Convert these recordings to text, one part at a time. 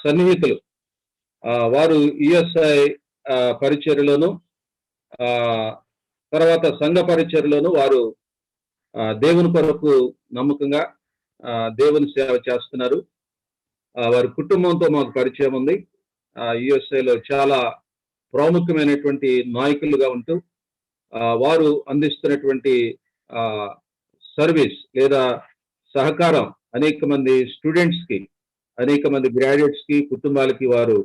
సన్నిహితులు. వారు ఈఎస్ఐ పరిచర్యలోను, తర్వాత సంఘ పరిచర్యలోను వారు దేవుని కొరకు నమ్మకంగా దేవుని సేవ చేస్తున్నారు. వారి కుటుంబంతో మాకు పరిచయం ఉంది. యుఎస్ఏలో చాలా ప్రాముఖ్యమైనటువంటి నాయకులుగా ఉంటూ వారు అందిస్తున్నటువంటి సర్వీస్ లేదా సహకారం అనేక మంది స్టూడెంట్స్ కి, అనేక మంది గ్రాడ్యుయేట్స్ కి, కుటుంబాలకి వారు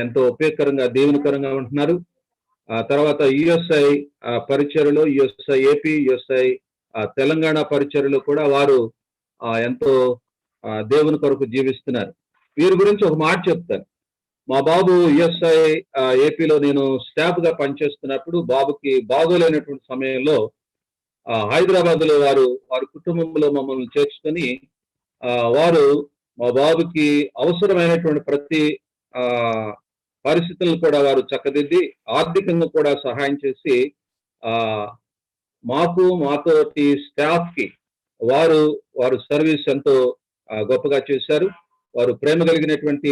ఎంతో ఉపయోగకరంగా, దేవునికరంగా ఉంటున్నారు. తర్వాత యుఎస్ఐ పరిచర్యలో, యుఎస్ఐ ఏపీ, యుఎస్ఐ తెలంగాణ పరిచర్యలో కూడా వారు ఎంతో దేవుని కొరకు జీవిస్తున్నారు. వీరి గురించి ఒక మాట చెప్తాను. మా బాబు యుఎస్ఐ ఏపీలో నేను స్టాఫ్ గా పనిచేస్తున్నప్పుడు బాబుకి బాగోలేనటువంటి సమయంలో హైదరాబాద్ లో వారి కుటుంబంలో మమ్మల్ని చేర్చుకొని వారు మా బాబుకి అవసరమైనటువంటి ప్రతి పరిస్థితులను కూడా వారు చక్కదిద్ది ఆర్థికంగా కూడా సహాయం చేసి మాతోటి స్టాఫ్ కి వారు సర్వీస్ ఎంతో గొప్పగా చేశారు. వారు ప్రేమ కలిగినటువంటి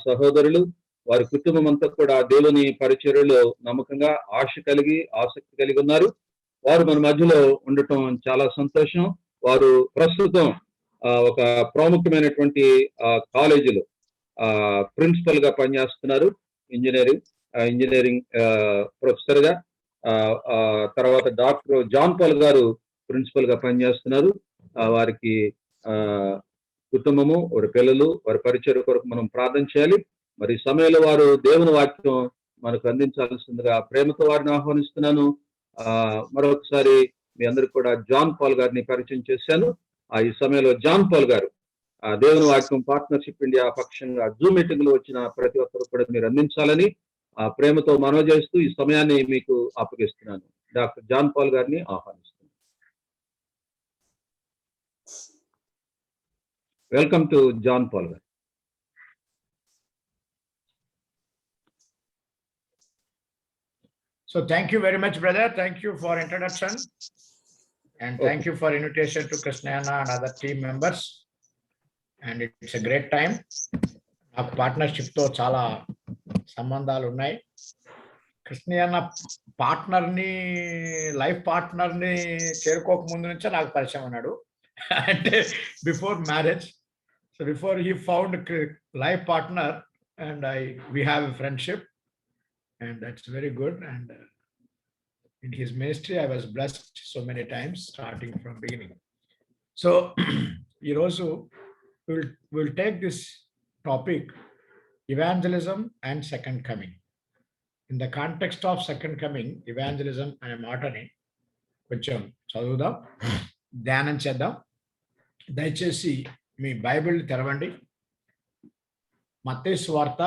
సహోదరులు. వారి కుటుంబం అంతా కూడా దేవుని పరిచర్యలో నమ్మకంగా ఆసక్తి కలిగి ఉన్నారు. వారు మన మధ్యలో ఉండటం చాలా సంతోషం. వారు ప్రస్తుతం ఒక ప్రాముఖ్యమైనటువంటి కాలేజీలో ప్రిన్సిపల్ గా పనిచేస్తున్నారు. ఇంజనీరింగ్ ప్రొఫెసర్ గా. తర్వాత డాక్టర్ జాన్ పాల్ గారు ప్రిన్సిపల్ గా పనిచేస్తున్నారు. వారికి కుటుంబము, వారి పిల్లలు, వారి పరిచర్య కొరకు మనం ప్రార్థన చేయాలి. మరి ఈ సమయంలో వారు దేవుని వాక్యం మనకు అందించాల్సిందిగా ప్రేమతో వారిని ఆహ్వానిస్తున్నాను. మరొకసారి మీ అందరికి కూడా జాన్ పాల్ గారిని పరిచయం చేశాను. ఈ సమయంలో జాన్ పాల్ గారు దేవుని వాక్యం పార్ట్నర్షిప్ ఇండియా పక్షంగా జూమ్ మీటింగ్ లో వచ్చిన ప్రతి ఒక్కరు కూడా మీరు అందించాలని ప్రేమతో మనవి చేస్తూ ఈ సమయాన్ని మీకు అప్పగిస్తున్నాను. డాక్టర్ జాన్ పాల్ గారిని ఆహ్వానిస్తున్నాను. వెల్కమ్ టు జాన్ పాల్ గారు. So thank you very much, brother. Thank you for introduction, and thank you for invitation to Krishnayana and other team members. And it's a great time. Our partnership to chala sambandhalu unnai. Krishnayana partner ni, life partner ni cherukoka mundu nunchi naaku paricayam unnadu. And before marriage, so before he found life partner, and we have a friendship. And that's very good. And in his ministry, I was blessed so many times, starting from beginning. So, also we'll take this topic, evangelism and second coming. In the context of second coming, evangelism and matani, కొంచెం చదువుదాం, ధ్యానం చేద్దాం. దయచేసి మీ Bible తెరవండి. మత్తయి సువార్త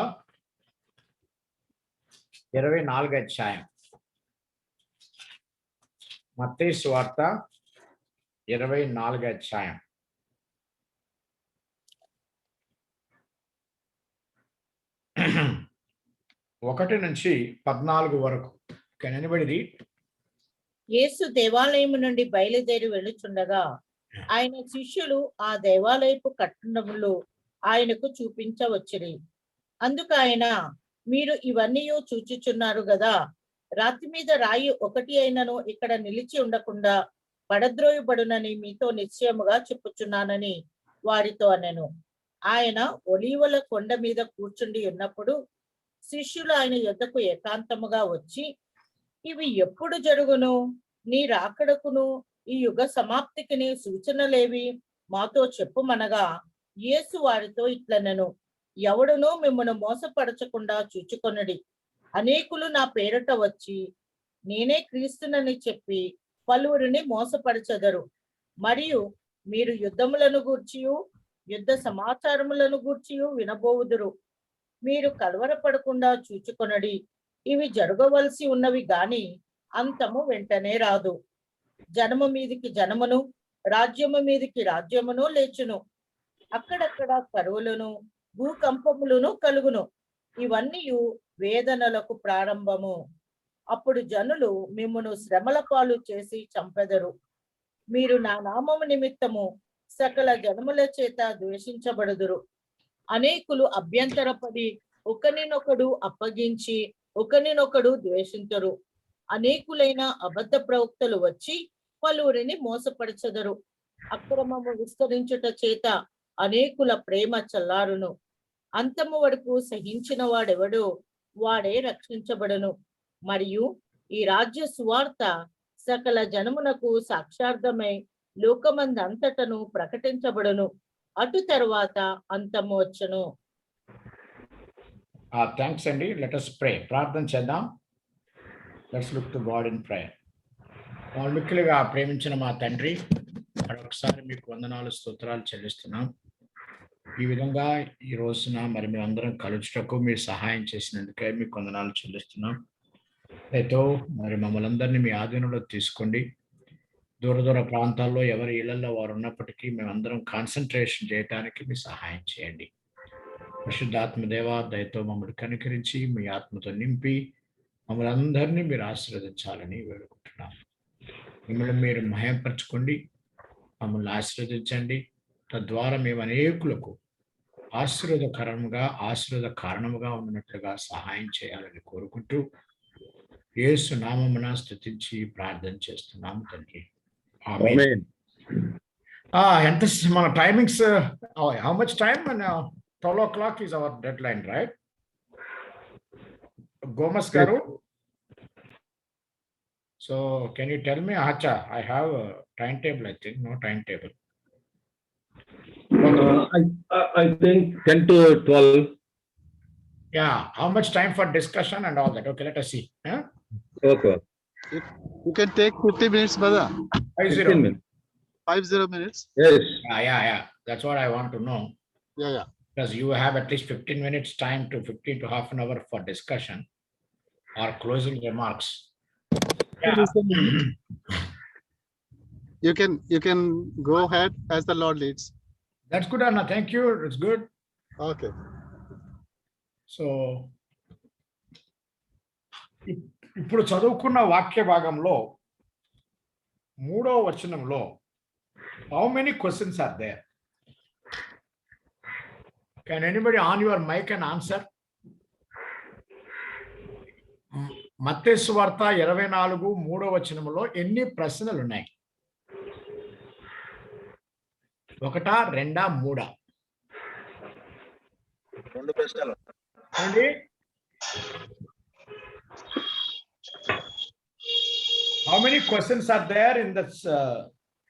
24వ అధ్యాయం. మత్తయి సువార్త 24వ అధ్యాయం. ఒకటి నుంచి 14 వరకు. Can anybody read? యేసు దేవాలయము నుండి బయలుదేరి వెళ్ళుచుండగా ఆయన శిష్యులు ఆ దేవాలయపు కట్టడములు ఆయనకు చూపించవచ్చిరి. అందుకు ఆయన, మీరు ఇవన్నీ చూచుచున్నారు గదా, రాతి మీద రాయి ఒకటి అయినను ఇక్కడ నిలిచి ఉండకుండా పడద్రోయబడునని మీతో నిశ్చయముగా చెప్పుచున్నానని వారితో అనెను. ఆయన ఒలీవల కొండ మీద కూర్చుండి ఉన్నప్పుడు శిష్యులు ఆయన యొద్దకు ఏకాంతముగా వచ్చి, ఇవి ఎప్పుడు జరుగును? నీ రాకడకును ఈ యుగ సమాప్తికిని సూచనలేవి మాతో చెప్పుమనగా, యేసు వారితో ఇట్లనెను, ఎవడునూ మిమ్మను మోసపరచకుండా చూచుకొనుడి. అనేకులు నా పేరట వచ్చి నేనే క్రీస్తునని చెప్పి పలువురిని మోసపరచెదరు. మరియు మీరు యుద్ధములను గూర్చియు యుద్ధ సమాచారములను గూర్చియు వినబోవుదురు. మీరు కలవరపడకుండా చూచుకొనుడి. ఇవి జరగవలసి ఉన్నవి గాని అంతము వెంటనే రాదు. జనము మీదికి జనమును, రాజ్యము మీదికి రాజ్యమును లేచును. అక్కడక్కడ కరువులను, భూకంపములను కలుగును. ఇవన్నీ వేదనలకు ప్రారంభము. అప్పుడు జనులు మిమ్మును శ్రమల పాలు చేసి చంపెదరు. మీరు నా నామము నిమిత్తము సకల జనముల చేత ద్వేషించబడుదురు. అనేకులు అభ్యంతరపడి ఒకరినొకడు అప్పగించి ఒకరినొకడు ద్వేషించరు. అనేకులైన అబద్ధ ప్రవక్తలు వచ్చి పలువురిని మోసపరచెదరు. అక్రమము విస్తరించుట చేత అనేకుల ప్రేమ చల్లారును. అంతము వరకు సహించిన వాడెవడో వాడే రక్షించబడును. మరియు ఈ రాజ్య సువార్త సకల జనమునకు సాక్షార్థమై లోకమందంతటను ప్రకటించబడును. అటు తరువాత అంతము వచ్చును. థ్యాంక్స్ అండి. Let us pray. ప్రార్థన చేద్దాం. Let's look to God in prayer. మిక్కిలిగా ప్రేమించిన మా తండ్రి, మరొకసారి మీకు వందనాలు స్తోత్రాలు చెల్లిస్తున్నాం. ఈ విధంగా ఈ రోజున మరి మేమందరం కలుచుటకు మీరు సహాయం చేసినందుకే మీకు వందనాలు చెల్లిస్తున్నాం. అయితే మరి మమ్మల్ని అందరినీ మీ ఆధీనంలో తీసుకోండి. దూర దూర ప్రాంతాల్లో ఎవరి ఇళ్లలో వారు ఉన్నప్పటికీ మేమందరం కాన్సన్ట్రేషన్ చేయడానికి మీ సహాయం చేయండి. పరిశుద్ధాత్మ దేవ, దయతో మమ్మల్ని కనికరించి మీ ఆత్మతో నింపి మమ్మల్ని అందరినీ మీరు ఆశీర్వదించాలని వేడుకుంటున్నాం. మిమ్మల్ని మీరు మహిమపరచుకోండి, మమ్మల్ని ఆశీర్వదించండి. తద్వారా మేము అనేకులకు ఆశీర్వాద కారణముగా ఉన్నట్లుగా సహాయం చేయాలని కోరుకుంటూ యేసు నామమున స్తుతించి ప్రార్థన చేస్తున్నాము తండ్రి. ఆమేన్. ఎంత మన timings, how much time? 12 o'clock is our deadline, right? Gomas garu. So can you tell me? Acha, I have a timetable, I think. No timetable. I think 10 to 12. Yeah, how much time for discussion and all that? Okay, let us see. Huh? Okay. You can take 50 minutes, brother. 50 minutes. 50 minutes. Yes. Yeah. That's what I want to know. Yeah. Because you have at least 15 minutes time to 15 to half an hour for discussion or closing remarks. Yeah. You can go ahead as the Lord leads. That's good, Anna. Thank you. It's good. Okay. So ఇప్పుడు చదువుకున్న వాక్య భాగంలో 3వ వచనంలో how many questions are there? Can anybody on your mic and answer? మత్తయి సువార్త 24 3వ వచనంలో ఎన్ని ప్రశ్నలు ఉన్నాయి? 1, 2, 3? 2 ప్రశ్నలు. ఏంటి? How many questions are there in this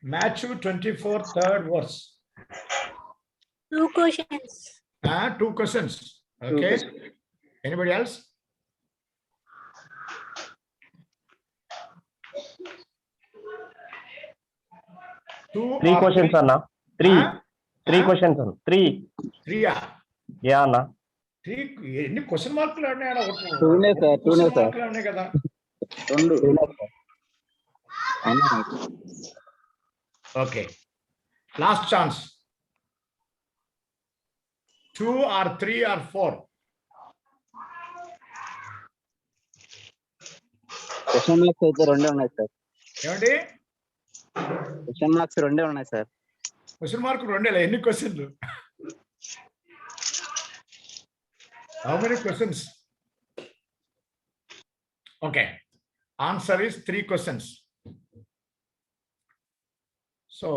Matthew 24 3rd verse? 2 questions. 2 questions. Okay. Anybody else? Three questions, Anna. Three questions, Anna. Three. Yeah, Anna. 3 ఎన్ని question మార్కులు ఉన్నాయా? 2 sir. ఉన్నాయి కదా. 2. Okay. Last chance. 2 or 3 or 4? Question marks అయితే 2 ఉన్నాయి sir. ఏమండి? Question marks 2 ఉన్నాయి sir. Question mark 2 ఎన్ని క్వశ్చన్లు? How many questions? Okay. Answer is 3 questions. So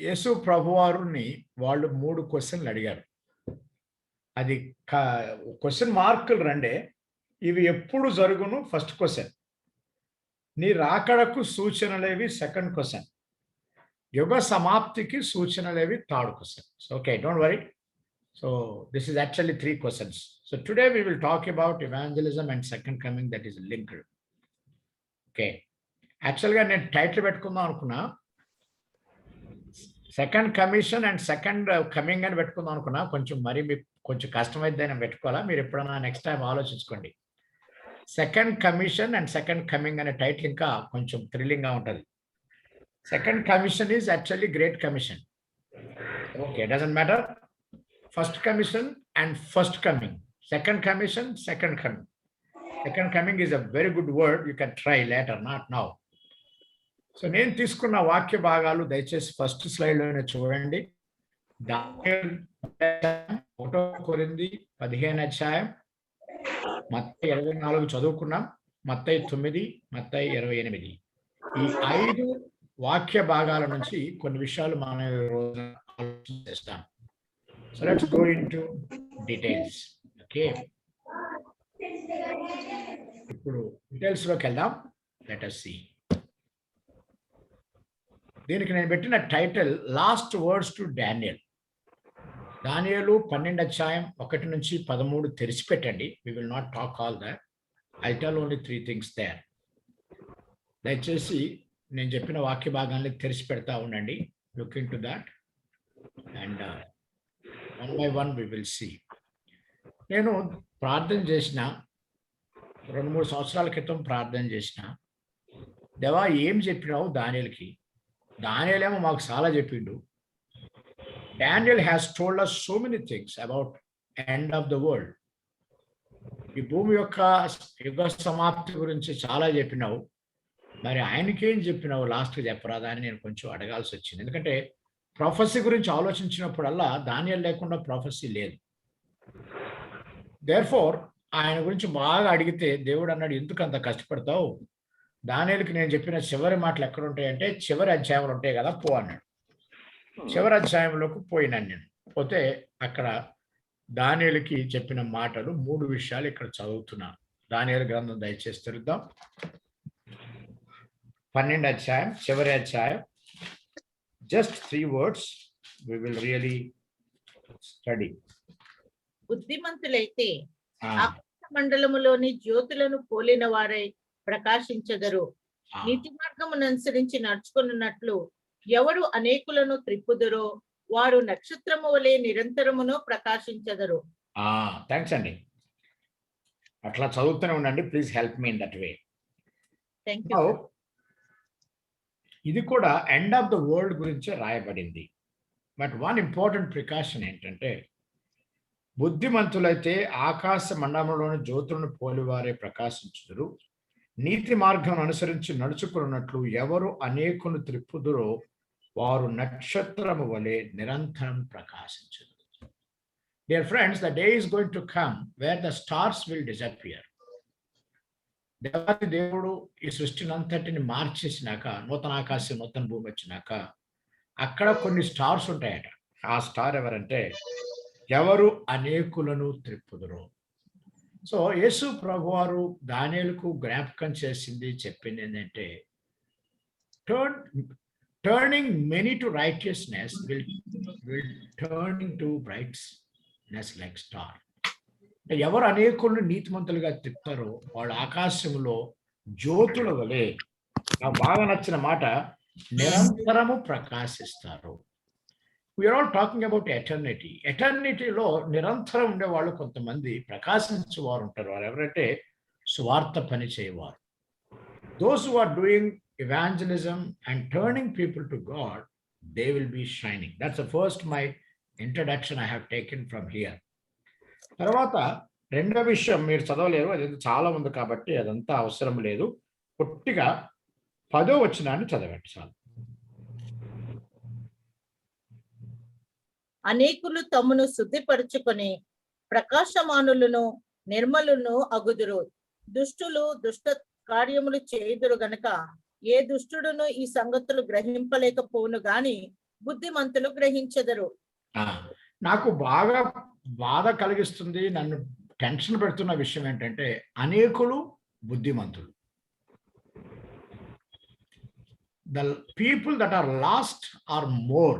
యేసు ప్రభువారుని వాళ్ళు 3 క్వశ్చన్లు అడిగారు. అది క్వశ్చన్ మార్కులు 2. ఇవి ఎప్పుడు జరుగును? First question. నీ రాకడకు సూచనలేవి? Second question. యుగ సమాప్తికి సూచనలేవి? Third question. Okay, don't worry. So this is actually 3 questions. So today we will talk about evangelism and second coming, that is linked. Okay. Actually ga nen title pettukunna anukunna, second commission and second coming అని పెట్టుకుందాం అనుకున్నా. కొంచెం కష్టమైతే నేను పెట్టుకోవాలా, మీరు ఎప్పుడన్నా next time ఆలోచించుకోండి. Second commission and second coming అనే టైటిల్ ఇంకా కొంచెం థ్రిల్లింగ్ గా ఉంటుంది. Second commission is actually great commission. Okay, doesn't matter. First commission and first coming. Second commission, second coming. Second coming is a very good word. You can try later, not now. So నేను తీసుకున్న వాక్య భాగాలు దయచేసి first slide లోనే చూడండి. దానియేలు 1 కొరింథీ 15 అధ్యాయం, మత్తయి 24 చదువుకున్నాం, మత్తయి 9, మత్తయి 28. ఈ 5 వాక్య భాగాల నుంచి కొన్ని విషయాలు మనం ఈ రోజున ఆలోచన చేస్తాం. So let's go into details. Okay, ఇప్పుడు డీటెయిల్స్ లోకి వెళ్దాం. Let us see. దీనికి నేను పెట్టిన title last words to Daniel. దానియేలు 12 అధ్యాయం 1 నుంచి 13 తెరిచిపెట్టండి. We will not talk all that. I tell only 3 things there. దయచేసి నేను చెప్పిన వాక్య భాగాన్ని తెరిచి పెడతా ఉండండి. Look into that and one by one we will see. నేను ప్రార్థన చేసిన 2-3 సంవత్సరాల క్రితం ప్రార్థన చేసిన, దేవా ఏం చెప్పినావు దానియేలుకి? దానియేలేమో మాకు చాలా చెప్పిండు. Daniel has told us so many things about end of the world. ఈ భూమి యొక్క యుగ సమాప్తి గురించి చాలా చెప్పినావు. మరి ఆయనకేం చెప్పినావు లాస్ట్కి చెప్పరాదా అని నేను కొంచెం అడగాల్సి వచ్చింది. ఎందుకంటే ప్రొఫెసీ గురించి ఆలోచించినప్పుడల్లా దానియేలు లేకుండా ప్రొఫెసీ లేదు. దేర్ఫోర్ ఆయన గురించి బాగా అడిగితే దేవుడు అన్నాడు, ఎందుకు అంత కష్టపడతావు? దానియేలుకి నేను చెప్పిన చివరి మాటలు ఎక్కడ ఉంటాయంటే చివరి అధ్యాయంలో ఉంటాయి కదా, పో అన్నాడు. చివరి అధ్యాయంలోకి పోయినాను నేను. పోతే అక్కడ దానియేలుకి చెప్పిన మాటలు 3 విషయాలు ఇక్కడ చదువుతున్నాను. దానియేలు గ్రంథం దయచేసి తెరుద్దాం. 12 అధ్యాయం చివరి అధ్యాయం. Just 3 words we will really study. బుద్ధిమంతులైతే ఆకాశ మండలములోని జ్యోతులను పోలిన వారై ప్రకాశించెదరు. నీతి మార్గమును అనుసరించి నడుచుకున్నట్లు ఎవరు అనేకులను త్రిప్పుదురో వారు నక్షత్రము వలె నిరంతరమును ప్రకాశించెదరు. థ్యాంక్స్ అండి. అట్లా చదువుతూనే ఉండండి. Please help me in that way. Thank you. ఇది కూడా ఎండ్ ఆఫ్ ద వరల్డ్ గురించి రాయబడింది. బట్ వన్ ఇంపార్టెంట్ ప్రికాషన్ ఏంటంటే, బుద్ధిమంతులైతే ఆకాశ మండలంలోని జ్యోతులను పోలివారే ప్రకాశించుదురు. నీతి మార్గం అనుసరించి నడుచుకున్నట్లు ఎవరు అనేకులు త్రిప్పుదురో వారు నక్షత్రము వలె నిరంతరం ప్రకాశించుదురు. Dear friends, the day is going to come where the stars will disappear. దేవాది దేవుడు ఈ సృష్టిని అంతటిని మార్చేసినాక, నూతన ఆకాశం నూతన భూమి వచ్చినాక అక్కడ కొన్ని స్టార్స్ ఉంటాయట. ఆ స్టార్ ఎవరంటే ఎవరు అనేకులను త్రిప్పుదురో. సో యేసు ప్రభువారు దానియేలుకు జ్ఞాపకం చేసింది, చెప్పింది ఏంటంటే, turning many to righteousness will turn to brightness like star. ఎవరు అనేకులను నీతిమంతులుగా తిప్పుతారో వాళ్ళు ఆకాశంలో జ్యోతుల వలె, నాకు బాగా నచ్చిన మాట, నిరంతరము ప్రకాశిస్తారు. We are all talking about eternity. ఎటర్నిటీలో నిరంతరం ఉండేవాళ్ళు కొంతమంది ప్రకాశించేవారు ఉంటారు. వారు ఎవరంటే స్వార్థ పని చేయవారు. Those who are doing evangelism and turning people to God, they will be shining. That's the first my introduction I have taken from here. తర్వాత రెండో విషయం మీరు చదవలేరు, అది చాలా ఉంది కాబట్టి అదంతా అవసరం లేదు. పొట్టిగా 10వ వచనాన్ని చదవండి చాలు. అనేకులు తమను శుద్ధిపరచుకొని ప్రకాశమానులను నిర్మలును అగుదురు. దుష్టులు దుష్ట కార్యములు చేయుదురు గనక ఏ దుష్టుడును ఈ సంగతులు గ్రహింపలేకపోను గాని బుద్ధిమంతులు గ్రహించెదరు. నాకు బాగా బాధ కలిగిస్తుంది, నన్ను టెన్షన్ పెడుతున్న విషయం ఏంటంటే, అనేకులు బుద్ధిమంతులు. The people that are lost are more,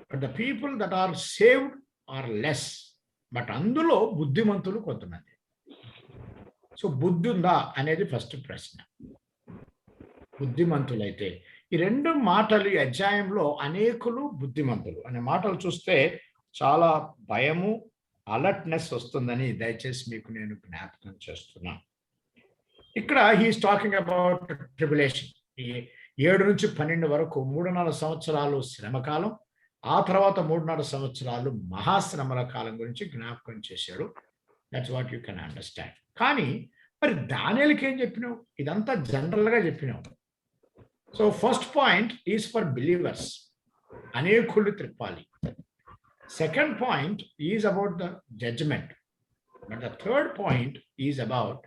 but the people that are saved are less. But అందులో బుద్ధిమంతులు కొంతమంది. సో బుద్ధి ఉందా అనేది ఫస్ట్ ప్రశ్న. బుద్ధిమంతులైతే ఈ 2 మాటలు ఈ అధ్యాయంలో అనేకులు బుద్ధిమంతులు అనే మాటలు చూస్తే చాలా భయము, అలర్ట్నెస్ వస్తుందని దయచేసి మీకు నేను జ్ఞాపకం చేస్తున్నా. ఇక్కడ హీఈస్ టాకింగ్ అబౌట్ ట్రిబులేషన్. ఈ 7 నుంచి 12 వరకు 3.5 సంవత్సరాలు శ్రమకాలం, ఆ తర్వాత 3.5 సంవత్సరాలు మహాశ్రమల కాలం గురించి జ్ఞాపకం చేశాడు. That's what you can understand. కానీ మరి దానియేలుకి ఏం చెప్పినావు? ఇదంతా జనరల్ గా చెప్పినావు. So first point is for believers. అనేకులు త్రిప్పాలి. Second point is about the judgement, but the third point is about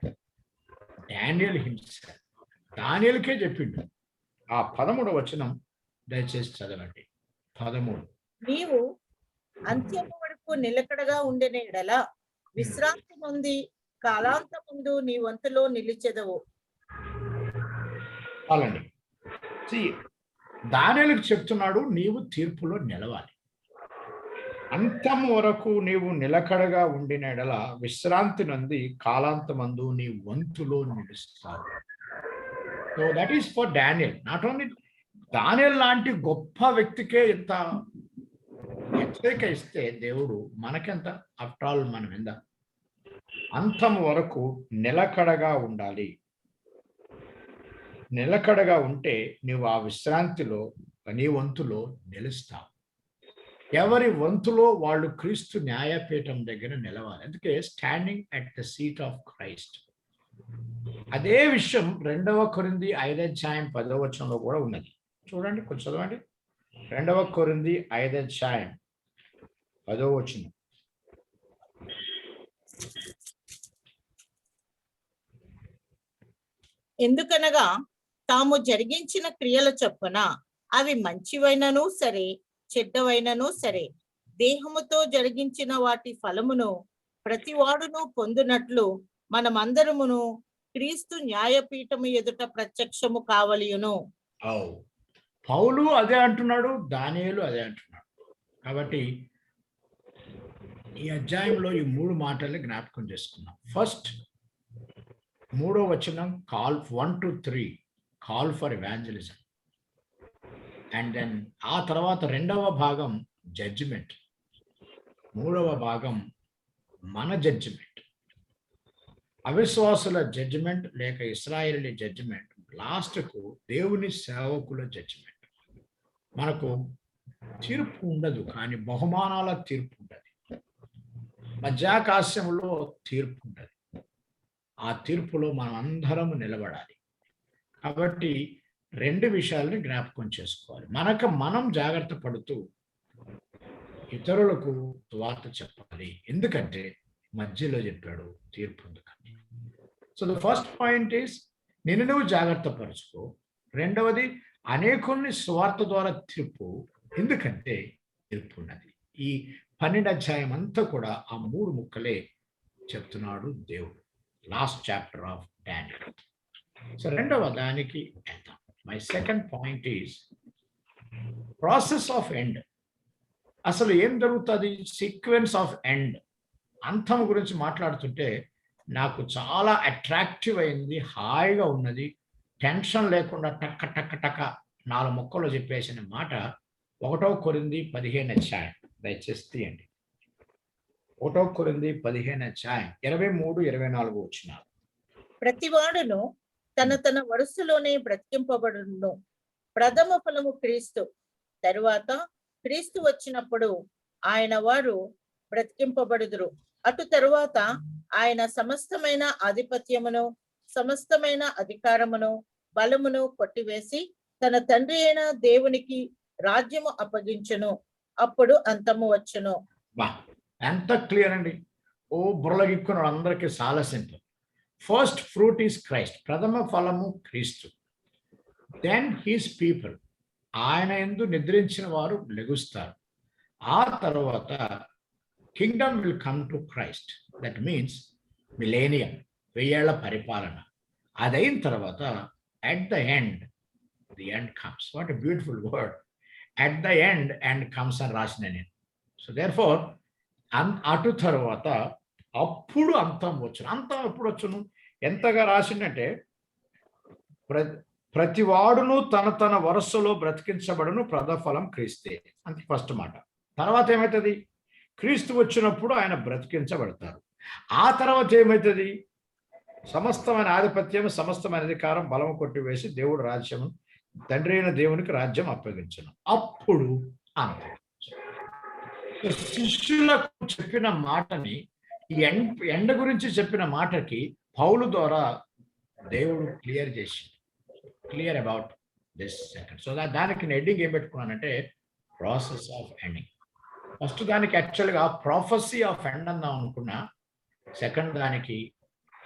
Daniel himself. దానియేలుకే చెప్పిండు. ఆ 13వ వచనం దయచేసి చదవండి. 13. నీవు అంత్యము వరకు నిలకడగా ఉండిన ఎడల విశ్రాంతి పొంది కాలాంతముందు నీ వంతులో నిలిచెదవు. చాలండి. దానియేలుకు చెప్తున్నాడు, నీవు తీర్పులో నిలవాలి. అంతం వరకు నీవు నిలకడగా ఉండిన ఎడల విశ్రాంతి నంది కాలాంతమందు నీ వంతులో నిలుస్తావు. So that is for Daniel. Not only దానియేలు లాంటి గొప్ప వ్యక్తికే ఇంత హెచ్చరిక ఇస్తే దేవుడు మనకెంత? ఆఫ్టర్ ఆల్ మనం ఎంత? అంతం వరకు నిలకడగా ఉండాలి. నిలకడగా ఉంటే నువ్వు ఆ విశ్రాంతిలో నీ వంతులో నిలుస్తావు. ఎవరి వంతులో వాళ్ళు క్రీస్తు న్యాయపీఠం దగ్గర నిలవాలి. అందుకే standing at the seat of Christ. అదే విషయం 2 కొరింథీ 5:10 కూడా ఉన్నది. చూడండి, కొంచెం చదవండి. 2 కొరింథీ 5:10. ఎందుకనగా తాము జరిగించిన క్రియల చొప్పున అవి మంచివైనను సరే చెడ్డవైనను సరే దేహముతో జరిగించిన వాటి ఫలమును ప్రతివాడును పొందునట్లు మనమందరమును క్రీస్తు న్యాయపీఠము ఎదుట ప్రత్యక్షము కావలియును. పౌలు అదే అంటున్నాడు, దానియేలు అదే అంటున్నాడు. కాబట్టి ఈ అధ్యాయంలో ఈ 3 మాటల్ని జ్ఞాపకం చేసుకున్నాం. ఫస్ట్ 3వ వచనం call 1 to 3 call for evangelism. And then ఆ తర్వాత 2వ భాగం జడ్జిమెంట్, 3వ భాగం మన జడ్జిమెంట్, అవిశ్వాసుల జడ్జిమెంట్ లేక ఇశ్రాయేలీ జడ్జిమెంట్, లాస్ట్కు దేవుని సేవకుల జడ్జిమెంట్. మనకు తీర్పు ఉండదు, కానీ బహుమానాల తీర్పు ఉంటుంది. మధ్యాకాశంలో తీర్పు ఉంటుంది. ఆ తీర్పులో మనం అందరం నిలబడాలి. కాబట్టి 2 విషయాలని జ్ఞాపకం చేసుకోవాలి. మనం జాగ్రత్త పడుతూ ఇతరులకు సువార్త చెప్పాలి. ఎందుకంటే మధ్యలో చెప్పాడు తీర్పు ఎందుకని. So the first point is నిన్ను నువ్వు జాగ్రత్త పరుచుకో. 2వది అనేకుల్ని సువార్త ద్వారా తీర్పు, ఎందుకంటే తీర్పు ఉన్నది. ఈ 12 అధ్యాయం అంతా కూడా ఆ 3 ముక్కలే చెప్తున్నాడు దేవుడు. Last chapter of Daniel. So 2వ దానికి వెళ్తాం. My second point is process of end. అసలు ఏం జరుగుతుంది? Sequence of end. అంతం గురించి మాట్లాడుతుంటే నాకు చాలా అట్రాక్టివ్ అయింది, హాయిగా ఉన్నది, టెన్షన్ లేకుండా టక్క టక్క టక్క 4 ముక్కలు చెప్పేసిన మాట 1 కొరింథీ 15 అధ్యాయం. దయచేసి తీయండి. 1 కొరింథీ 15 అధ్యాయం 23-24 వచనాలు. ప్రతివాడును తన వరుసలోనే బ్రతికింపబడును. ప్రథమ ఫలము క్రీస్తు. తరువాత క్రీస్తు వచ్చినప్పుడు ఆయన వారు బ్రతికింపబడుదురు. అటు తరువాత ఆయన సమస్తమైన ఆధిపత్యమును సమస్తమైన అధికారమును బలమును కొట్టివేసి తన తండ్రి అయిన దేవునికి రాజ్యము అప్పగించును. అప్పుడు అంతము వచ్చును. ఎంత క్లియర్ అండి. ఓ బుర్రలగిక్కున్నాడు అందరికీ. చాలా simple. First fruit is Christ. ప్రథమ ఫలము క్రీస్తు. Then his people. ఆయన యందు నిద్రించిన వారు లెగుస్తారు. ఆ తర్వాత kingdom will come to Christ. That means millennium, 1000 ఏళ్ల పరిపాలన. అదైన తర్వాత at the end the end comes. What a beautiful word. At the end comes అని రాసిన నేను. సో దేర్ ఫోర్ అటు తర్వాత అప్పుడు అంతం వచ్చును. అంతం ఎప్పుడు వచ్చును? ఎంతగా రాసిందంటే ప్రతివాడును తన వరుసలో బ్రతికించబడును, ప్రథఫలం క్రీస్తే. అంతే ఫస్ట్ మాట. తర్వాత ఏమవుతుంది? క్రీస్తు వచ్చినప్పుడు ఆయన బ్రతికించబడతారు. ఆ తర్వాత ఏమవుతుంది? సమస్తమైన ఆధిపత్యం, సమస్తమైన అధికారం, బలము కొట్టివేసి దేవుడు రాజ్యము, తండ్రి అయిన దేవునికి రాజ్యం అప్పగించను. అప్పుడు అంతం. శిష్యులకు చెప్పిన మాటని, ఈ ఎండ గురించి చెప్పిన మాటకి పౌలు ద్వారా దేవుడు క్లియర్ చేసి, clear about this second. So దానికి హెడ్డింగ్ ఏం పెట్టుకున్నానంటే ప్రాసెస్ ఆఫ్ ఎండింగ్. ఫస్ట్ దానికి యాక్చువల్గా ప్రాఫెసీ ఆఫ్ ఎండ్ అందాం అనుకున్నా, సెకండ్ దానికి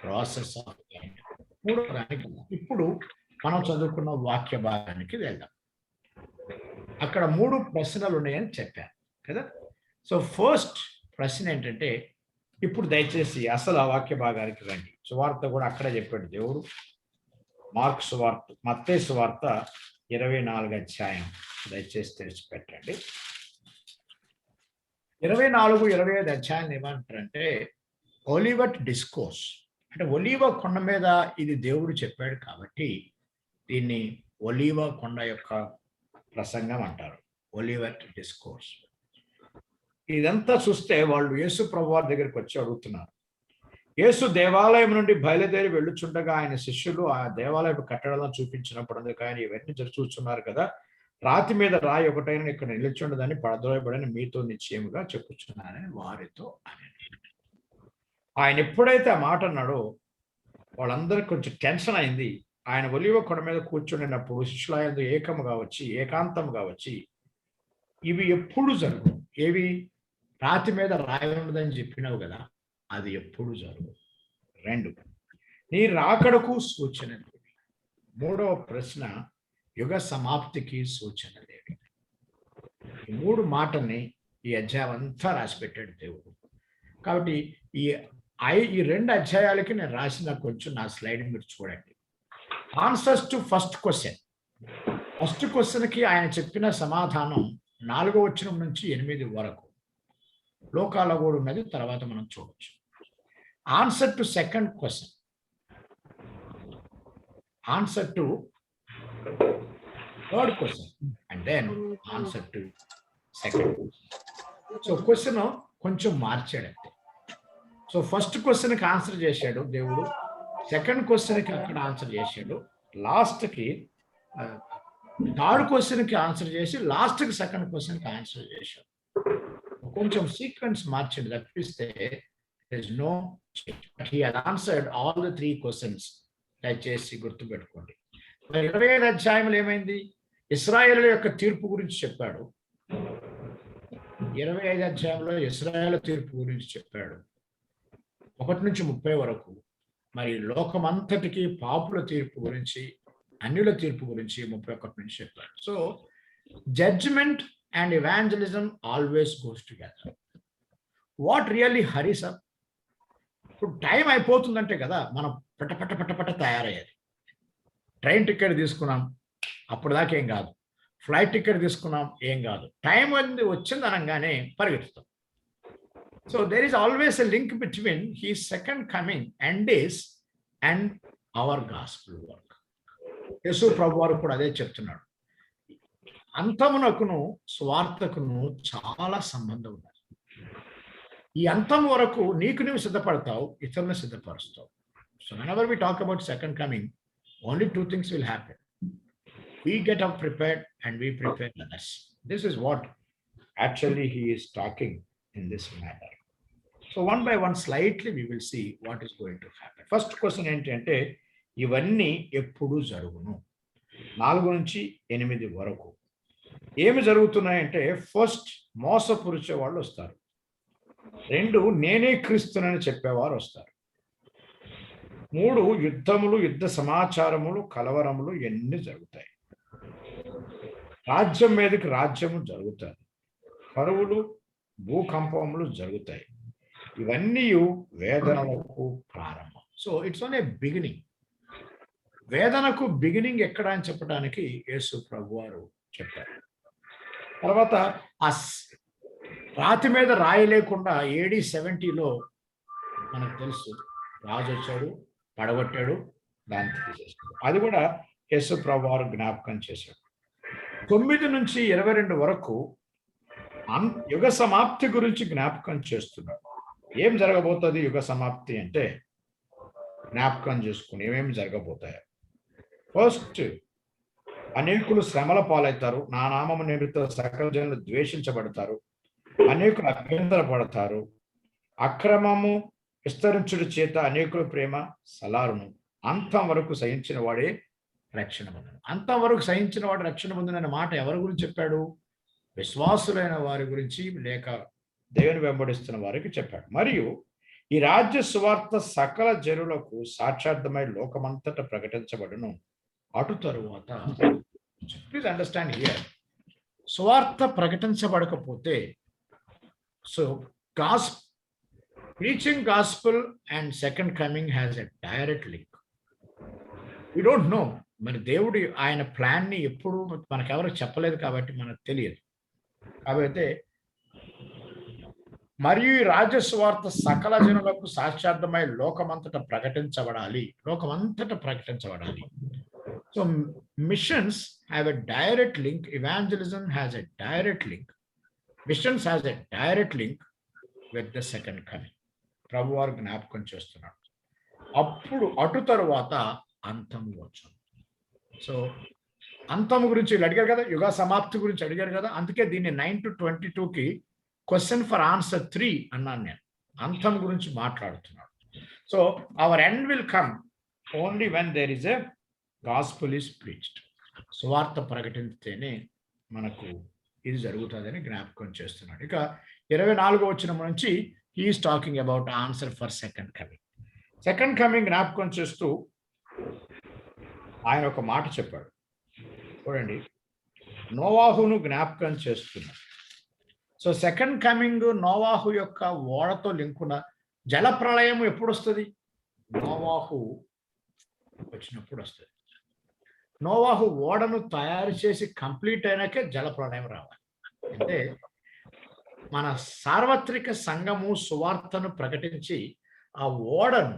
ప్రాసెస్ ఆఫ్ ఎండ్, మూడో దానికి ఇప్పుడు మనం చదువుకున్న వాక్య భాగానికి వెళ్దాం. అక్కడ 3 ప్రశ్నలు ఉన్నాయని చెప్పాను కదా. సో ఫస్ట్ ప్రశ్న ఏంటంటే, ఇప్పుడు దయచేసి అసలు ఆ వాక్య భాగానికి రండి. సువార్త కూడా అక్కడే చెప్పాడు దేవుడు. మార్క్ సువార్త, మత్తయి సువార్త 24 అధ్యాయం దయచేసి తెరిచి పెట్టండి. 24, 25 అధ్యాయాలు ఏమంటారంటే ఒలివట్ డిస్కోర్స్, అంటే ఒలీవ కొండ మీద ఇది దేవుడు చెప్పాడు కాబట్టి దీన్ని ఒలీవ కొండ యొక్క ప్రసంగం అంటారు, ఒలివట్ డిస్కోర్స్. ఇదంతా చూస్తే వాళ్ళు యేసు ప్రభువారి దగ్గరికి వచ్చి అడుగుతున్నారు. యేసు దేవాలయం నుండి బయలుదేరి వెళ్ళుచుండగా ఆయన శిష్యులు ఆ దేవాలయం కట్టడాలను చూపించినప్పుడు అందుకు ఆయన ఇవన్నీ చూస్తున్నారు కదా, రాతి మీద రాయి ఒకటైనా ఇక్కడ నిలిచుండదని పడద్రోయబడని మీతో నిశ్చయముగా చెప్పుచున్నానని వారితో అని. ఆయన ఎప్పుడైతే ఆ మాట అన్నాడో వాళ్ళందరికీ కొంచెం టెన్షన్ అయింది. ఆయన ఒలీవ కొండ మీద కూర్చుండినప్పుడు శిష్యులు ఏకాంతముగా వచ్చి ఇవి ఎప్పుడు జరుగు, ఏవి రాతి మీద రాయి ఉండదని చెప్పినావు కదా, అది ఎప్పుడు జరుగు. 2, నీ రాకడకు సూచనలు. 3వ ప్రశ్న, యుగ సమాప్తికి సూచనలేవి. ఈ 3 మాటల్ని ఈ అధ్యాయం అంతా రాసిపెట్టాడు దేవుడు. కాబట్టి ఈ 2 అధ్యాయాలకి నేను రాసిన కొంచెం నా స్లైడ్ మీరు చూడండి. Answers to first question. First క్వశ్చన్కి ఆయన చెప్పిన సమాధానం 4వ వచనం నుంచి 8 వరకు లోకాల కూడా ఉన్నది, తర్వాత మనం చూడవచ్చు. Answer to second question, answer to third question and then answer to second question. So question కొంచెం మార్చాడంతే. సో ఫస్ట్ క్వశ్చన్కి ఆన్సర్ చేశాడు దేవుడు, సెకండ్ క్వశ్చన్కి అక్కడ ఆన్సర్ చేశాడు, లాస్ట్కి థర్డ్ క్వశ్చన్కి ఆన్సర్ చేసి లాస్ట్కి సెకండ్ క్వశ్చన్కి ఆన్సర్ చేశాడు. కొంచెం సీక్వెన్స్ మార్చాడు తప్పిస్తే no change, but he has answered all the 3 questions. దయచేసి గుర్తుపెట్టుకోండి. 25 అధ్యాయంలో ఏమైంది, ఇశ్రాయేలు యొక్క తీర్పు గురించి చెప్పాడు. 25 అధ్యాయంలో ఇశ్రాయేలు తీర్పు గురించి చెప్పాడు 1 నుంచి 30 వరకు. మరి లోకమంతటికి పాపుల తీర్పు గురించి, అన్యుల తీర్పు గురించి 31 నుంచి చెప్పాడు. So judgment and evangelism always goes together. What really hurries up, ఇప్పుడు టైం అయిపోతుందంటే కదా మనం పట్ట తయారయ్యేది. ట్రైన్ టికెట్ తీసుకున్నాం, అప్పుడు దాకా ఏం కాదు. ఫ్లైట్ టికెట్ తీసుకున్నాం, ఏం కాదు. టైం అనేది వచ్చింది అనగానే పరిగెత్తుతాం. So there is always a link between he second coming and days and our gospel work. యేసు ప్రభు వారు కూడా అదే చెప్తున్నాడు. అంతమునకును స్వార్థకును చాలా సంబంధం ఉన్నది. ఈ అంతం వరకు నీకు నువ్వు సిద్ధపడతావు, ఇతరులను సిద్ధపరుస్తావు. So whenever we talk about second coming, only 2 things will happen. We get up prepared and we prepare others. This is what actually he is talking in this matter. So one by one slightly we will see what is going to happen. First question ఏంటంటే ఇవన్నీ ఎప్పుడు జరుగును. 4 నుంచి 8 వరకు ఏమి జరుగుతున్నాయంటే, first మోసపురిచే వాళ్ళు వస్తారు. 2 నేనే క్రీస్తునని చెప్పేవారు వస్తారు. 3 యుద్ధములు, యుద్ధ సమాచారములు, కలవరములు ఎన్ని జరుగుతాయి. రాజ్యం మీదకి రాజ్యము జరుగుతాయి. కరువులు, భూకంపములు జరుగుతాయి. ఇవన్నీ వేదనలకు ప్రారంభం. So it's own a beginning. వేదనకు బిగినింగ్ ఎక్కడ అని చెప్పడానికి యేసు ప్రభువారు చెప్పారు. తర్వాత ఆ రాతి మీద రాయి లేకుండా AD 70లో మనకు తెలుసు, రాజు వచ్చాడు, పడగొట్టాడు, దాన్ని తీసేసాడు. అది కూడా యేసు ప్రభువారు జ్ఞాపకం చేశాడు. 9 నుంచి 22 వరకు యుగ సమాప్తి గురించి జ్ఞాపకం చేస్తున్నాడు. ఏం జరగబోతుంది యుగ సమాప్తి అంటే, జ్ఞాపకం చేసుకుని ఏమేమి జరగబోతాయో. ఫస్ట్, అనేకులు శ్రమల పాలవుతారు, నా నామము నిమిత్తం సకల జనులు ద్వేషించబడతారు, అనేకులు అభ్యంతర పడతారు, అక్రమము విస్తరించుడు చేత అనేకుల ప్రేమ సలారును, అంతం వరకు సహించిన వాడే రక్షణ పొందును. అంతం వరకు సహించిన వాడు రక్షణ పొందునన్న మాట ఎవరి గురించి చెప్పాడు? విశ్వాసులైన వారి గురించి లేక దేవుని వెంబడిస్తున్న వారికి చెప్పాడు. మరియు ఈ రాజ్య సువార్త సకల జనులకు సాక్షార్థమై లోకమంతటా ప్రకటించబడును. అటు తరువాత ప్లీజ్ అండర్స్టాండ్ హియర్, సువార్త ప్రకటించబడకపోతే, so preaching gospel and second coming has a direct link. We don't know. మరి దేవుడు ఆయన ప్లాన్ ని ఎప్పుడు మనకెవరు చెప్పలేదు కాబట్టి మనకు తెలియదు. కాబట్టి మరియు ఈ రాజ్య సువార్త సకల జనులకు సాక్షార్థమై లోకమంతటా ప్రకటించబడాలి. So missions have a direct link. Evangelism has a direct link. Missions has a direct link with the second coming. ప్రభు వారు జ్ఞాపకం చేస్తున్నాడు. అప్పుడు అటు తరువాత అంతము వచ్చాను. సో అంతము గురించి అడిగారు కదా, యుగ సమాప్తి గురించి అడిగారు కదా, అందుకే దీన్ని 9 to 22కి క్వశ్చన్ ఫర్ ఆన్సర్ 3 అన్నాను నేను. అంతం గురించి మాట్లాడుతున్నాడు. So our end will come only when there is a gospel is preached. సువార్త ప్రకటిస్తేనే మనకు ఇది జరుగుతుందని జ్ఞాపకం చేస్తున్నాడు. ఇక 24వ వచనం నుంచి is talking about answer for second coming. Second coming జ్ఞాపకం చేస్తూ ఆయన ఒక మాట చెప్పాడు. చూడండి, నోవాహును జ్ఞాపకం చేస్తున్నాడు. సో సెకండ్ కమింగ్ నోవాహు యొక్క ఓడతో లింకున్న జల ప్రళయం ఎప్పుడు వస్తుంది? నోవాహు వచ్చినప్పుడు వస్తుంది. నోవాహు ఓడను తయారు చేసి కంప్లీట్ అయినాకే జల ప్రళయం రావాలి. అంటే మన సార్వత్రిక సంఘము సువార్తను ప్రకటించి ఆ ఓడను,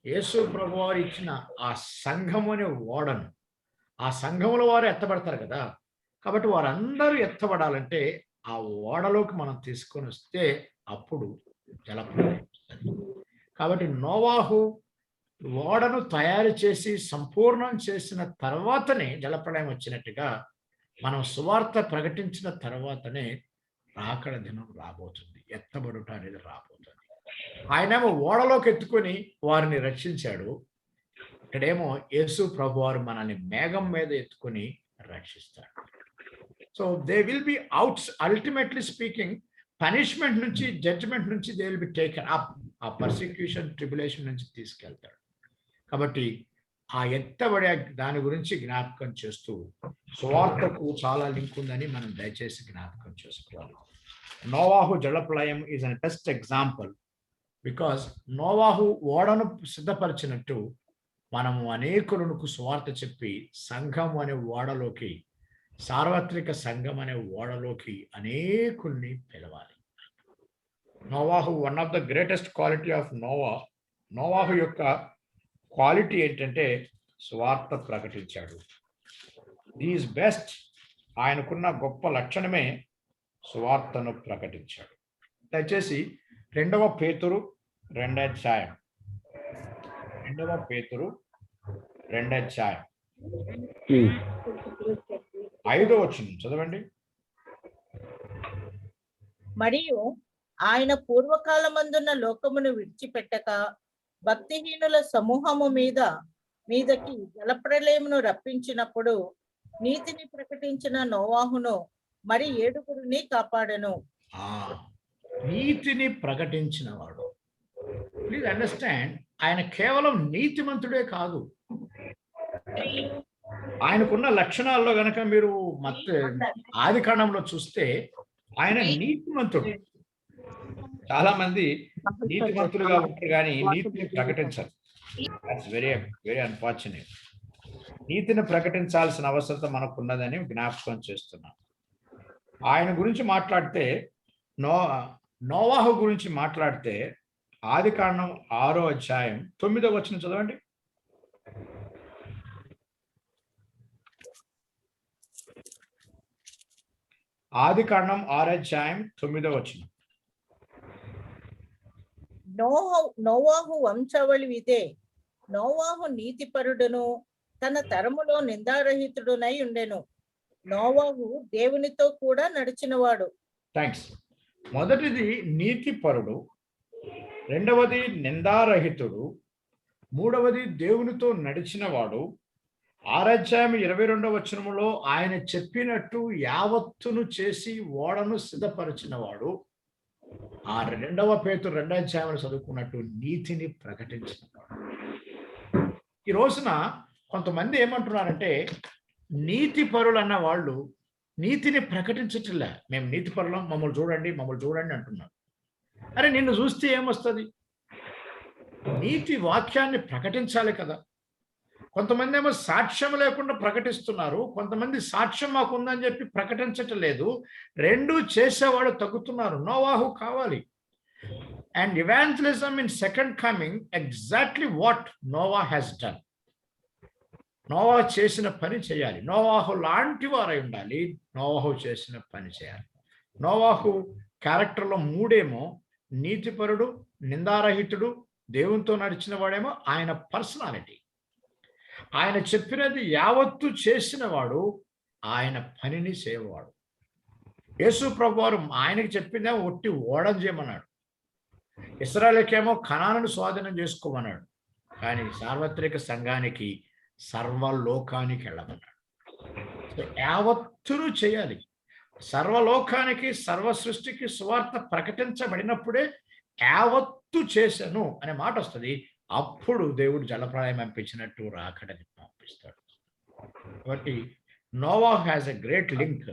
యేసు ప్రభు వారు ఇచ్చిన ఆ సంఘము అనే ఓడను, ఆ సంఘముల వారు ఎత్తబడతారు కదా, కాబట్టి వారందరూ ఎత్తబడాలంటే ఆ ఓడలోకి మనం తీసుకొని వస్తే అప్పుడు జలప్రళయం వస్తుంది. కాబట్టి నోవాహు ఓడను తయారు చేసి సంపూర్ణం చేసిన తర్వాతనే జలప్రళయం వచ్చినట్టుగా మనం సువార్త ప్రకటించిన తర్వాతనే రాకడ దినం రాబోతుంది, ఎత్తబడుట అనేది రాబోతుంది. ఆయనేమో ఓడలోకి ఎత్తుకొని వారిని రక్షించాడు. ఇక్కడేమో యేసు ప్రభు వారు మనల్ని మేఘం మీద ఎత్తుకొని రక్షిస్తాడు. So they will be outs, ultimately speaking, punishment నుంచి, జడ్జిమెంట్ నుంచి they will be taken up. ఆ పర్సిక్యూషన్, ట్రిబులేషన్ నుంచి తీసుకెళ్తాడు. కాబట్టి ఆ ఎత్తబడే దాని గురించి జ్ఞాపకం చేస్తూ సువార్తకు చాలా లింక్ ఉందని మనం దయచేసి జ్ఞాపకం చేసుకోవాలి. నోవాహు జలప్రళయం is an best example. Because నోవాహు ఓడను సిద్ధపరిచినట్టు మనము అనేకులకు సువార్త చెప్పి సంఘం అనే ఓడలోకి, సార్వత్రిక సంఘం అనే ఓడలోకి అనేకుల్ని పిలవాలి. నోవాహు, one of the greatest quality of నోవాహు యొక్క క్వాలిటీ ఏంటంటే సువార్త ప్రకటించాడు. Is best. ఆయనకున్న గొప్ప లక్షణమే సువార్తను ప్రకటించాడు. దయచేసి 2వ పేతురు 2వ అధ్యాయం 5వ వచనం చదవండి. మరియు ఆయన పూర్వకాలమందున్న లోకమును విడిచిపెట్టక భక్తిహీనుల సమూహము మీదకి జలప్రళయమును రప్పించినప్పుడు నీతిని ప్రకటించిన నోవాహును మరి 7 కాపాడెను. నీతిని ప్రకటించిన వాడు. ప్లీజ్ అండర్స్టాండ్, ఆయన కేవలం నీతిమంతుడే కాదు. ఆయనకున్న లక్షణాల్లో గనక మీరు ఆది కాండంలో చూస్తే ఆయన నీతిమంతుడు. చాలా మంది నీతిమంతులుగా ఉంటారు కానీ నీతిని ప్రకటించారు. That's very very unfortunate. నీతిని ప్రకటించాల్సిన అవసరం మనకున్నదని జ్ఞాపకం చేస్తున్నాం. ఆయన గురించి మాట్లాడితే, నోవాహు గురించి మాట్లాడితే ఆది కాండం 6వ అధ్యాయం 9వ వచనం చదవండి. ఆది కాండం 6వ అధ్యాయం 9వ వచనం. నోవాహు వంశావళి ఇదే. నోవాహు నీతిపరుడును తన తరములో నిందారహితుడునై ఉండెను. నోవాహు దేవునితో కూడా నడిచినవాడు. థ్యాంక్స్. మొదటిది నీతిపరుడు, రెండవది నిందారహితుడు, మూడవది దేవునితో నడిచినవాడు. 6 22 వచనములో ఆయన చెప్పినట్టు యావత్తును చేసి ఓడను సిద్ధపరిచిన వాడు, ఆ 2 పేతురు 2వ అధ్యాయంలో చదువుకున్నట్టు నీతిని ప్రకటించిన వాడు. ఈ రోజున కొంతమంది ఏమంటున్నారంటే, నీతి పరులు అన్న వాళ్ళు నీతిని ప్రకటించట్లే. మేము నీతి పరులం, మమ్మల్ని చూడండి అంటున్నారు. అరే, నిన్ను చూస్తే ఏమొస్తుంది? నీతి వాక్యాన్ని ప్రకటించాలి కదా. కొంతమంది ఏమో సాక్ష్యం లేకుండా ప్రకటిస్తున్నారు, కొంతమంది సాక్ష్యం మాకుందని చెప్పి ప్రకటించటం లేదు. రెండు చేసేవాడు తగ్గుతున్నారు. నోవాహు కావాలి. And evangelism in second coming exactly what Noah has done. Noah చేసిన పని చేయాలి. నోవాహు లాంటి వారై ఉండాలి. నోవాహు చేసిన పని చేయాలి. నోవాహు క్యారెక్టర్లో 3 నీతిపరుడు, నిందారహితుడు, దేవునితో నడిచిన వాడేమో ఆయన పర్సనాలిటీ. ఆయన చెప్పినది యావత్తు చేసిన వాడు, ఆయన పనిని చేయవాడు. యేసు ప్రభు వారు ఆయనకి చెప్పిందే ఒట్టి ఓడం చేయమన్నాడు. ఇశ్రాయేలుకేమో కనానును స్వాధీనం చేసుకోమన్నాడు. కానీ సార్వత్రిక సంఘానికి సర్వలోకానికి వెళ్ళమన్నాడు. యావత్తును చేయాలి. సర్వలోకానికి, సర్వ సృష్టికి సువార్త ప్రకటించబడినప్పుడే యావత్తు చేశాను అనే మాట వస్తుంది. అప్పుడు దేవుడు జలప్రళయం పంపించినట్టు రాకడని పంపిస్తాడు. కాబట్టి Noah has a great link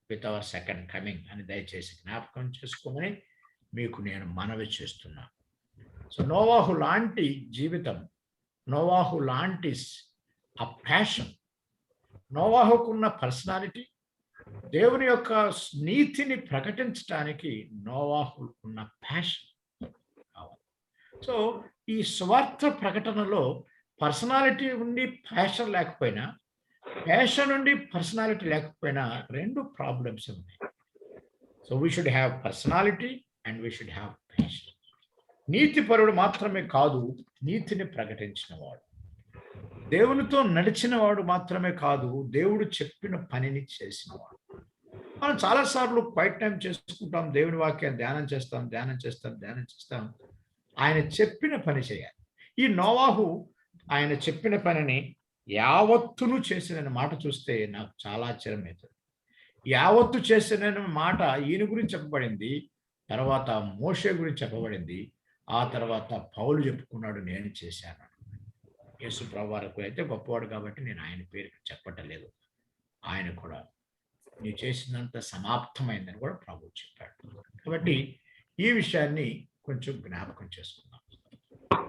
with our second coming అని దయచేసి జ్ఞాపకం చేసుకోమని మీకు నేను మనవి చేస్తున్నాను. సో నోవాహు లాంటి జీవితం, నోవాహు లాంటి ఆ ప్యాషన్, నోవాహుకున్న పర్సనాలిటీ, దేవుని యొక్క నీతిని ప్రకటించడానికి నోవాహుకున్న ప్యాషన్ కావాలి. సో ఈ స్వార్థ ప్రకటనలో పర్సనాలిటీ ఉండి ప్యాషన్ లేకపోయినా, ప్యాషన్ ఉండి పర్సనాలిటీ లేకపోయినా 2 ప్రాబ్లమ్స్ ఉన్నాయి. So we should have personality and we should have passion. నీతిపరుడు మాత్రమే కాదు, నీతిని ప్రకటించిన వాడు. దేవునితో నడిచిన వాడు మాత్రమే కాదు, దేవుడు చెప్పిన పనిని చేసిన వాడు. మనం చాలాసార్లు క్వైట్ టైం చేసుకుంటాం, దేవుని వాక్యాన్ని ధ్యానం చేస్తాం. ఆయన చెప్పిన పని చేయాలి. ఈ నోవాహు ఆయన చెప్పిన పనిని యావత్తును చేసిన మాట చూస్తే నాకు చాలా ఆశ్చర్యం అవుతుంది. యావత్తు చేసిన మాట ఈయన గురించి చెప్పబడింది, తర్వాత మోషే గురించి చెప్పబడింది, ఆ తర్వాత పౌలు చెప్పుకున్నాడు నేను చేశాను. యేసు ప్రభువు వారికి అయితే గొప్పవాడు కాబట్టి నేను ఆయన పేరు చెప్పటలేదు. ఆయన కూడా నీ చేసినంత సమాప్తమైందని కూడా ప్రభువు చెప్పాడు. కాబట్టి ఈ విషయాన్ని కొంచెం జ్ఞాపకం చేసుకుందాం.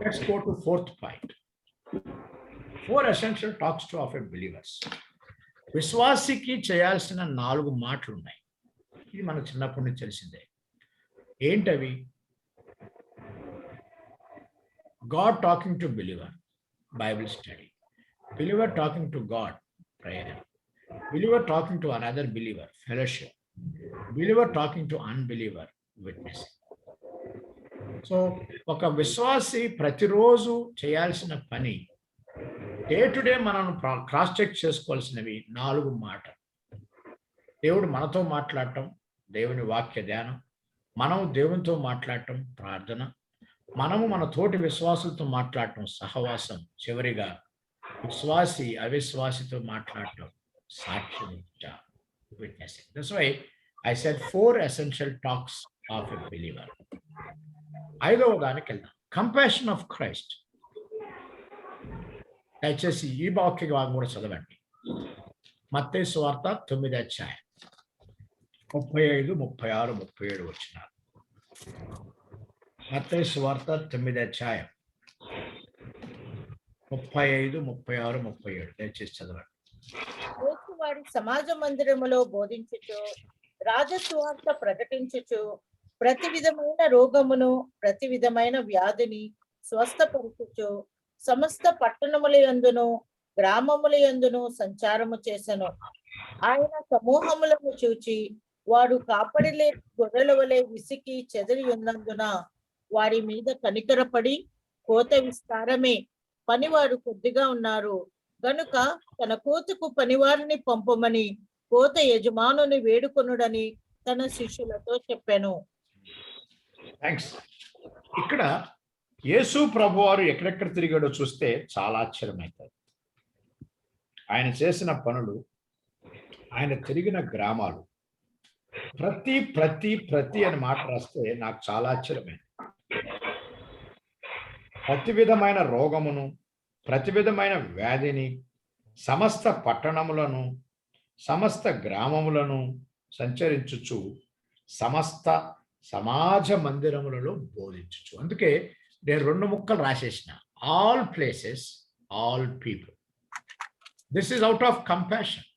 Let's go to 4th point. 4 essential talks to of a believers. విశ్వాసికి చేయాల్సిన 4 మాటలు ఉన్నాయి. ఇది మనకు చిన్నప్పటి నుంచి తెలిసిందే. ఏంటవి? God talking to believer, Bible study. Believer talking to God, prayer. Believer talking to another believer, fellowship. Believer talking to unbeliever, witnessing. So ఒక విశ్వాసి ప్రతిరోజు చేయాల్సిన పని, డే టు డే మనం క్రాస్ చెక్ చేసుకోవాల్సినవి 4 మాటలు. దేవుడు మనతో మాట్లాడటం, దేవుని వాక్య ధ్యానం. మనం దేవునితో మాట్లాడటం, ప్రార్థన. మనము మన తోటి విశ్వాసులతో మాట్లాడటం, సహవాసం. చివరిగా విశ్వాసి అవిశ్వాసితో మాట్లాడటం, సాక్ష్యం, witnessing. That's why I said 4 essential talks of a believer. 5వ దానికి వెళ్దాం. Compassion of Christ. దయచేసి ఈ వాక్య భాగం కూడా చదవండి. మత్తయి సువార్త 9వ అధ్యాయం 35, 36, 37 వచనాలు. మత్తయి సువార్త 9వ అధ్యాయం 35, 36, 37 దయచేసి చదవండి. యేసు వారి సమాజ మందిరములో బోధించుచు, రాజసువార్త ప్రకటించుచు, ప్రతి విధమైన రోగమును, ప్రతి విధమైన వ్యాధిని స్వస్థపరచుచు, సమస్త పట్టణముల యందును గ్రామముల యందును సంచారము చేసెను. ఆయన సమూహములను చూచి, వారు కాపరిలే గొర్రెల వలె విసికి చెదిరి ఉన్నందున వారి మీద కనికరపడి, కోత విస్తారమే, పనివారు కొద్దిగా ఉన్నారు గనుక తన కోతకు పనివారిని పంపమని కోత యజమానుని వేడుకొనుడని తన శిష్యులతో చెప్పాను. థ్యాంక్స్. ఇక్కడ యేసు ప్రభు వారు ఎక్కడెక్కడ తిరిగాడో చూస్తే చాలా ఆశ్చర్యమవుతుంది. ఆయన చేసిన పనులు, ఆయన తిరిగిన గ్రామాలు, ప్రతి అని మాట రాస్తే నాకు చాలా ఆశ్చర్యమైంది. ప్రతి విధమైన రోగమును, ప్రతి విధమైన వ్యాధిని, సమస్త పట్టణములను, సమస్త గ్రామములను సంచరించుచు సమస్త సమాజ మందిరములలో బోధించుచు. అందుకే నేను 2 ముక్కలు రాసేసిన, all places, all people. This is out of compassion.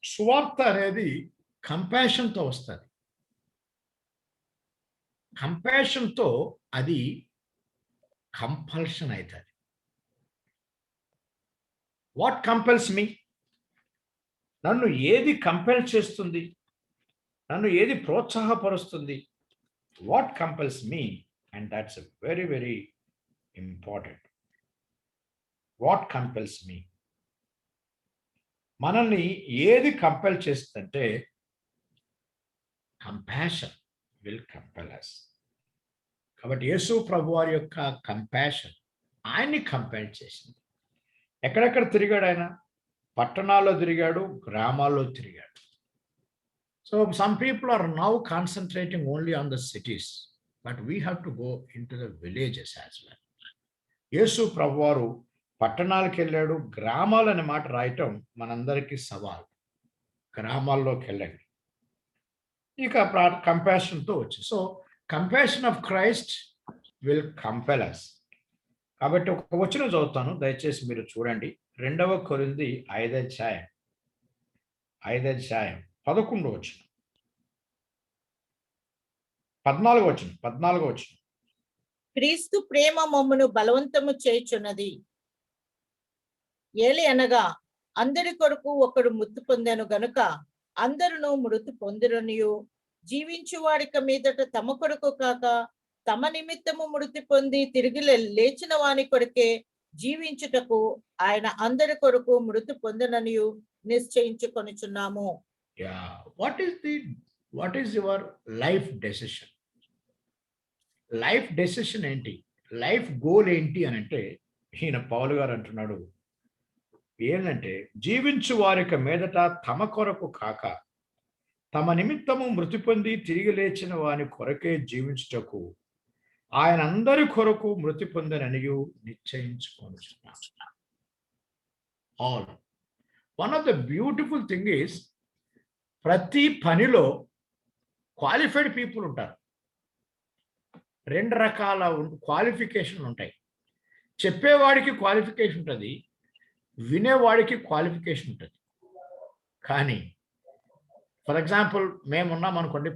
సువార్త అనేది కంపాషన్తో వస్తుంది. కంపాషన్తో అది కంపల్షన్ అవుతుంది. What compels me? నన్ను ఏది కంపెల్ చేస్తుంది? నన్ను ఏది ప్రోత్సాహపరుస్తుంది? What compels me? And that's very very important. What compels me? మనల్ని ఏది కంపెల్ చేస్తుందంటే కంపాషన్ విల్ కంపెల్ us. కాబట్టి యేసు ప్రభు వారి యొక్క కంపాషన్ ఆయన్ని కంపెల్ చేసింది. ఎక్కడెక్కడ తిరిగాడు ఆయన? పట్టణాల్లో తిరిగాడు, గ్రామాల్లో తిరిగాడు. So some people are now concentrating only on the cities, but we have to go into the villages as well. యేసు ప్రభు వారు పట్టణాలకు వెళ్ళాడు, గ్రామాలు అనే మాట రాయటం మనందరికీ సవాల్. గ్రామాల్లోకి వెళ్ళండి. ఇక కంపాషన్తో వచ్చి, so compassion of Christ will compel us. కాబట్టి ఒక వచనం చదువుతాను, దయచేసి మీరు చూడండి. 2 కొరింథీ 5వ అధ్యాయం 11వ వచనం, 14వ వచనం. క్రీస్తు ప్రేమ మమ్మును బలవంతము చేయుచున్నది. ఏలి అనగా అందరి కొరకు ఒకడు మృతి పొందెను గనుక అందరును మృతి పొందిరనియు, జీవించు వాడిక మీదట తమ కొరకు కాక తమ నిమిత్తము మృతి పొంది తిరిగి లేచిన వాని కొరకే జీవించుటకు ఆయన అందరి కొరకు మృతి పొందననియు నిశ్చయించుకొనుచున్నాము. What is your life decision? Life decision ఏంటి? లైఫ్ గోల్ ఏంటి అని అంటే, ఈయన పౌలు గారు అంటున్నాడు ఏంటంటే, జీవించు వారిక మీదట తమ కొరకు కాక తమ నిమిత్తము మృతి పొంది తిరిగి లేచిన వాని కొరకే జీవించుటకు ఆయన అందరి కొరకు మృతి పొందననియు నిశ్చయించుకొనుచున్నాము. All. One of the beautiful thing is, ప్రతి పనిలో క్వాలిఫైడ్ పీపుల్ ఉంటారు. 2 రకాల క్వాలిఫికేషన్ ఉంటాయి. చెప్పేవాడికి క్వాలిఫికేషన్ ఉంటుంది, వినేవాడికి క్వాలిఫికేషన్ ఉంటుంది. కానీ ఫర్ ఎగ్జాంపుల్ మేమున్నాం అనుకోండి,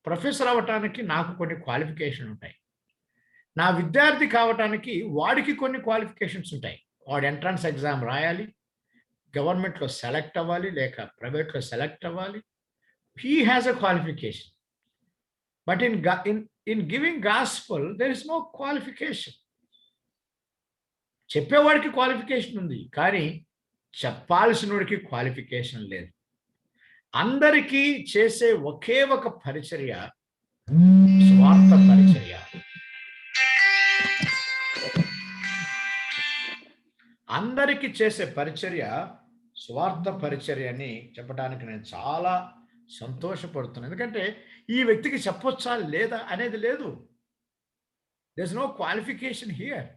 ప్రొఫెసర్ అవ్వటానికి నాకు కొన్ని క్వాలిఫికేషన్ ఉంటాయి. నా విద్యార్థి కావటానికి వాడికి కొన్ని క్వాలిఫికేషన్స్ ఉంటాయి. వాడు ఎంట్రన్స్ ఎగ్జామ్ రాయాలి, గవర్నమెంట్లో సెలెక్ట్ అవ్వాలి, లేక ప్రైవేట్లో సెలెక్ట్ అవ్వాలి. He has a qualification. But in giving gospel there is no qualification. చెప్పేవాడికి క్వాలిఫికేషన్ ఉంది, కానీ చెప్పాల్సినోడికి క్వాలిఫికేషన్ లేదు. అందరికీ చేసే ఒకే ఒక పరిచర్య స్వార్థ పరిచర్య. అందరికీ చేసే పరిచర్య స్వార్థ పరిచర్య అని చెప్పడానికి నేను చాలా సంతోషపడుతున్నాను. ఎందుకంటే ఈ వ్యక్తికి చెప్పొచ్చా లేదా అనేది లేదు. There is no qualification here.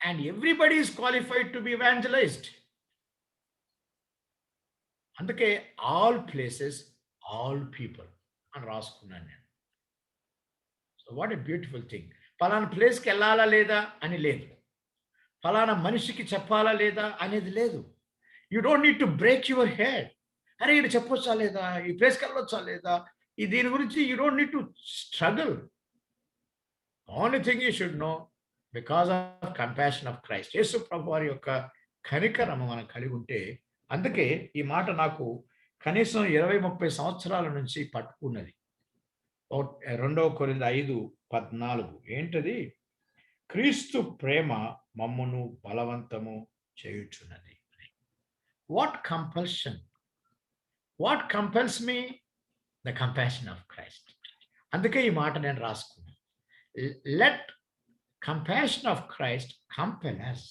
And everybody is qualified to be evangelized. అందుకే ఆల్ ప్లేసెస్, ఆల్ పీపుల్ అని రాసుకున్నాను నేను. So what a beautiful thing. ఫలానా ప్లేస్కి వెళ్ళాలా లేదా అని లేదు, ఫలానా మనిషికి చెప్పాలా లేదా అనేది లేదు. You don't need to break your head. అరే ఇది చెప్పొచ్చా లేదా, ఈ ప్లేస్కి వెళ్ళొచ్చా లేదా, ఈ దీని గురించి you don't need to struggle. Only thing you should know, because of compassion of Christ. యేసు ప్రభు వారి యొక్క కనికరము మనం కలిగి ఉంటే, అందుకే ఈ మాట నాకు కనీసం 20-30 సంవత్సరాల నుంచి పట్టుకున్నది. 2 కొరింథీ 5:14 ఏంటది? క్రీస్తు ప్రేమ మమ్మును బలవంతము చేయుచున్నది. What compulsion? What compels me? The compassion of Christ. అందుకే ఈ మాట నేను రాసుకున్నాను. Let compassion of Christ compel us.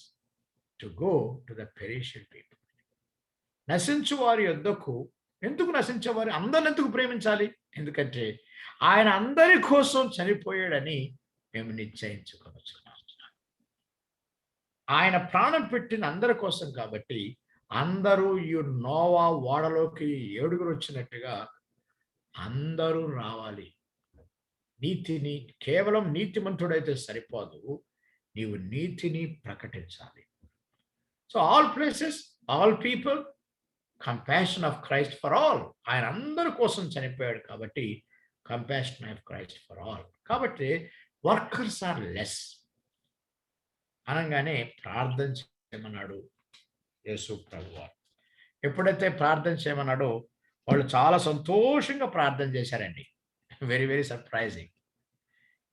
To go to the perishing people. నశించు వారి యొద్దకు ఎందుకు నశించేవారు? అందరిని ఎందుకు ప్రేమించాలి? ఎందుకంటే ఆయన అందరి కోసం చనిపోయాడని మేము నిశ్చయించుకోవచ్చు. ఆయన ప్రాణం పెట్టిన అందరి కోసం కాబట్టి అందరూ ఈ నోవా ఓడలోకి 7 వచ్చినట్టుగా అందరూ రావాలి. నీతిని కేవలం నీతిమంతుడైతే సరిపోదు, నీవు నీతిని ప్రకటించాలి. So all places, all people, compassion of Christ for all. ఆయన అందరి కోసం చనిపోయాడు కాబట్టి compassion of Christ for all. కాబట్టి వర్కర్స్ ఆర్ లెస్ అనగానే ప్రార్థన చేయమన్నాడు యేసు ప్రభువారు. ఎప్పుడైతే ప్రార్థన చేయమన్నాడో వాళ్ళు చాలా సంతోషంగా ప్రార్థన చేశారండి. Very very surprising.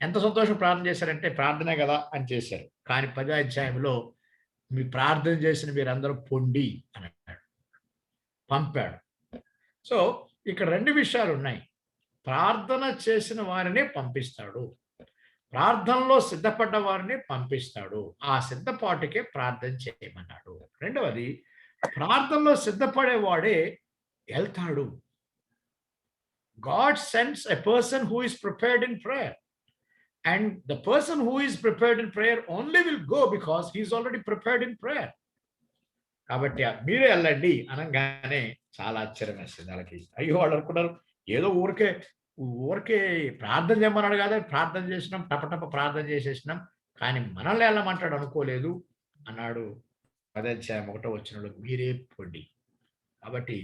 ఎంత సంతోషం ప్రార్థన చేశారంటే ప్రార్థనే కదా అని చేశారు. కానీ 10వ అధ్యాయంలో మీ ప్రార్థన చేసిన మీరందరూ పొండి అని అన్నాడు, పంపాడు. సో ఇక్కడ 2 విషయాలు ఉన్నాయి. ప్రార్థన చేసిన వారినే పంపిస్తాడు, ప్రార్థనలో సిద్ధపడ్డ వారిని పంపిస్తాడు. ఆ సిద్ధపాటుకే ప్రార్థన చేయమన్నాడు. రెండవది, ప్రార్థనలో సిద్ధపడేవాడే వెళ్తాడు. God sends a person who is prepared in prayer. And the person who is prepared in prayer only will go because he is already prepared in prayer. కాబట్టి మీరే వెళ్ళండి అనగానే చాలా ఆశ్చర్యం వేస్తుంది వాళ్ళకి. అయ్యో వాళ్ళు అనుకున్నారు ఏదో ఊరికే ప్రార్థన చేయమన్నాడు కదా, ప్రార్థన చేసినాం, టపటప ప్రార్థన చేసేసినాం, కానీ మనల్ని వెళ్ళమంటాడు అనుకోలేదు అన్నాడు. 10వ అధ్యాయం 1వ వచనంలో మీరే పొండి. కాబట్టి